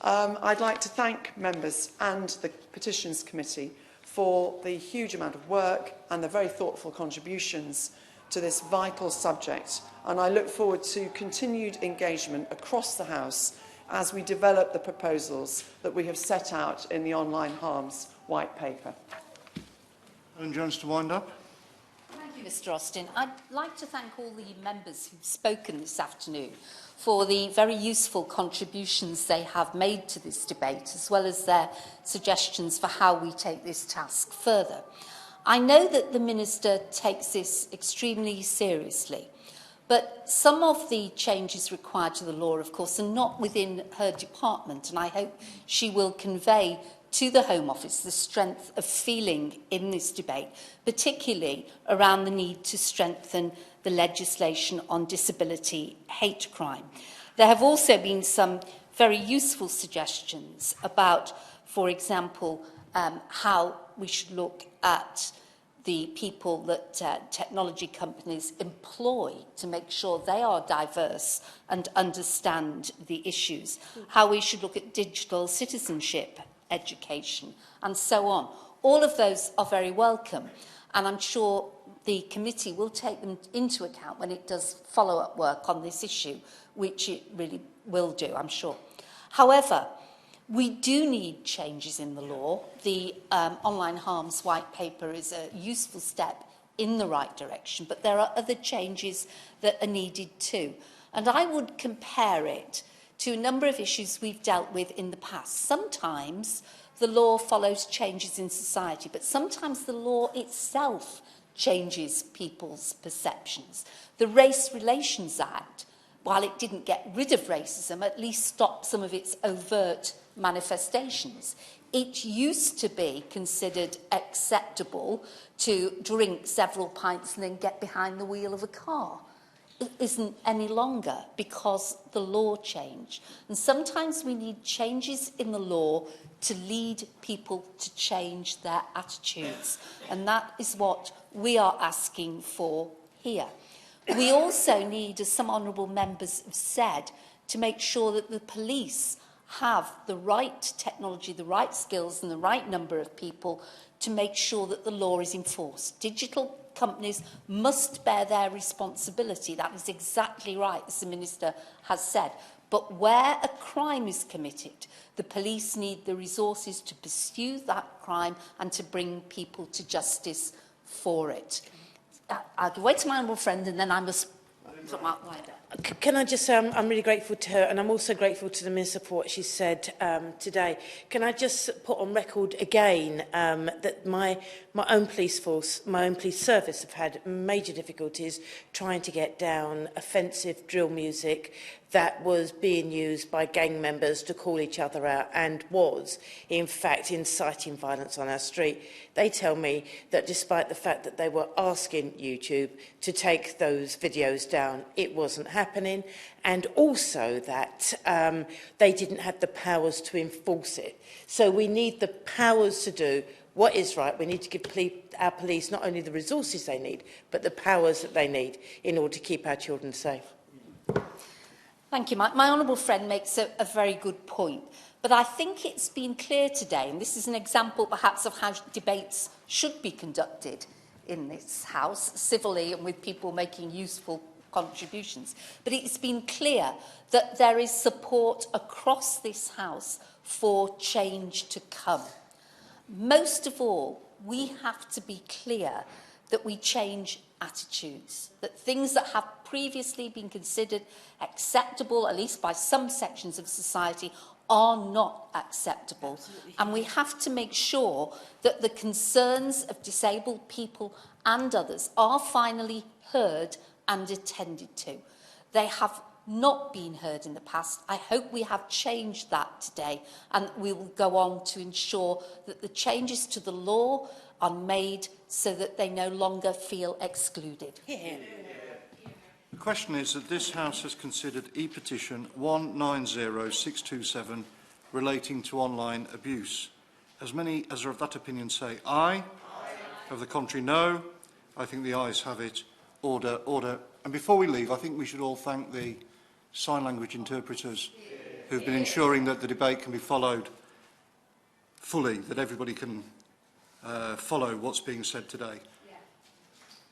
I'd like to thank members and the Petitions Committee for the huge amount of work and the very thoughtful contributions to this vital subject. And I look forward to continued engagement across the House as we develop the proposals that we have set out in the Online Harms White Paper. Owen Jones to wind up. Thank you, Mr. Austin. I'd like to thank all the members who've spoken this afternoon for the very useful contributions they have made to this debate, as well as their suggestions for how we take this task further. I know that the Minister takes this extremely seriously, but some of the changes required to the law, of course, are not within her department, and I hope she will convey to the Home Office the strength of feeling in this debate, particularly around the need to strengthen the legislation on disability hate crime. There have also been some very useful suggestions about, for example, how we should look at the people that technology companies employ to make sure they are diverse and understand the issues, how we should look at digital citizenship education, and so on. All of those are very welcome, and I'm sure the committee will take them into account when it does follow-up work on this issue, which it really will do, I'm sure. However, we do need changes in the law. The Online Harms White Paper is a useful step in the right direction, but there are other changes that are needed too. And I would compare it to a number of issues we've dealt with in the past. Sometimes the law follows changes in society, but sometimes the law itself changes people's perceptions. The Race Relations Act, while it didn't get rid of racism, at least stopped some of its overt manifestations. It used to be considered acceptable to drink several pints and then get behind the wheel of a car. It isn't any longer because the law changed. And sometimes we need changes in the law to lead people to change their attitudes. And that is what we are asking for here. We also need, as some honourable members have said, to make sure that the police have the right technology, the right skills and the right number of people to make sure that the law is enforced. Digital companies must bear their responsibility. That is exactly right, as the Minister has said. But where a crime is committed, the police need the resources to pursue that crime and to bring people to justice for it. I'll give way to my honourable friend, and then I must put my wider. Can I just say I'm really grateful to her, and I'm also grateful to the Minister for what she said today. Can I just put on record again that my own police force, my own police service have had major difficulties trying to get down offensive drill music that was being used by gang members to call each other out and was, in fact, inciting violence on our street. They tell me that despite the fact that they were asking YouTube to take those videos down, it wasn't happening, and also that they didn't have the powers to enforce it. So we need the powers to do what is right. We need to give our police not only the resources they need, but the powers that they need in order to keep our children safe. Thank you. My honourable friend makes a very good point. But I think it's been clear today, and this is an example perhaps of how debates should be conducted in this House, civilly and with people making useful contributions. But it's been clear that there is support across this House for change to come. Most of all, we have to be clear that we change attitudes, that things that have previously been considered acceptable, at least by some sections of society, are not acceptable. Absolutely. And we have to make sure that the concerns of disabled people and others are finally heard and attended to. They have not been heard in the past. I hope we have changed that today, and we will go on to ensure that the changes to the law are made so that they no longer feel excluded. Yeah. The question is that this House has considered e-petition 190627 relating to online abuse. As many as are of that opinion say aye. Of the contrary, no. I think the ayes have it. Order, order. And before we leave, I think we should all thank the sign language interpreters who've been ensuring that the debate can be followed fully, that everybody can follow what's being said today.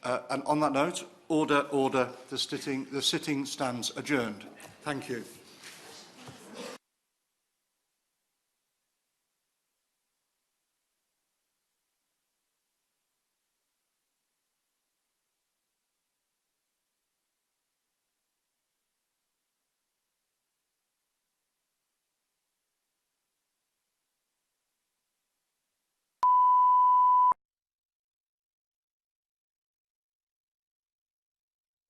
And on that note, order, order. The sitting stands adjourned. Thank you.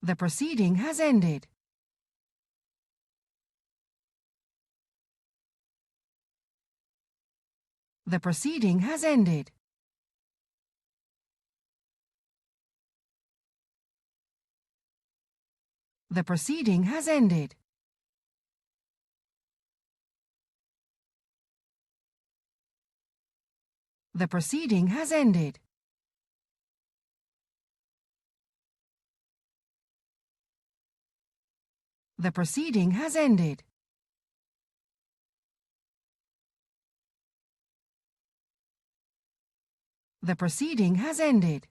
The proceeding has ended. The proceeding has ended. The proceeding has ended. The proceeding has ended. The proceeding has ended. The proceeding has ended.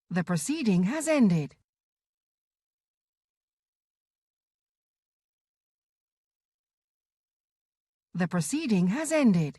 The proceeding has ended. The proceeding has ended.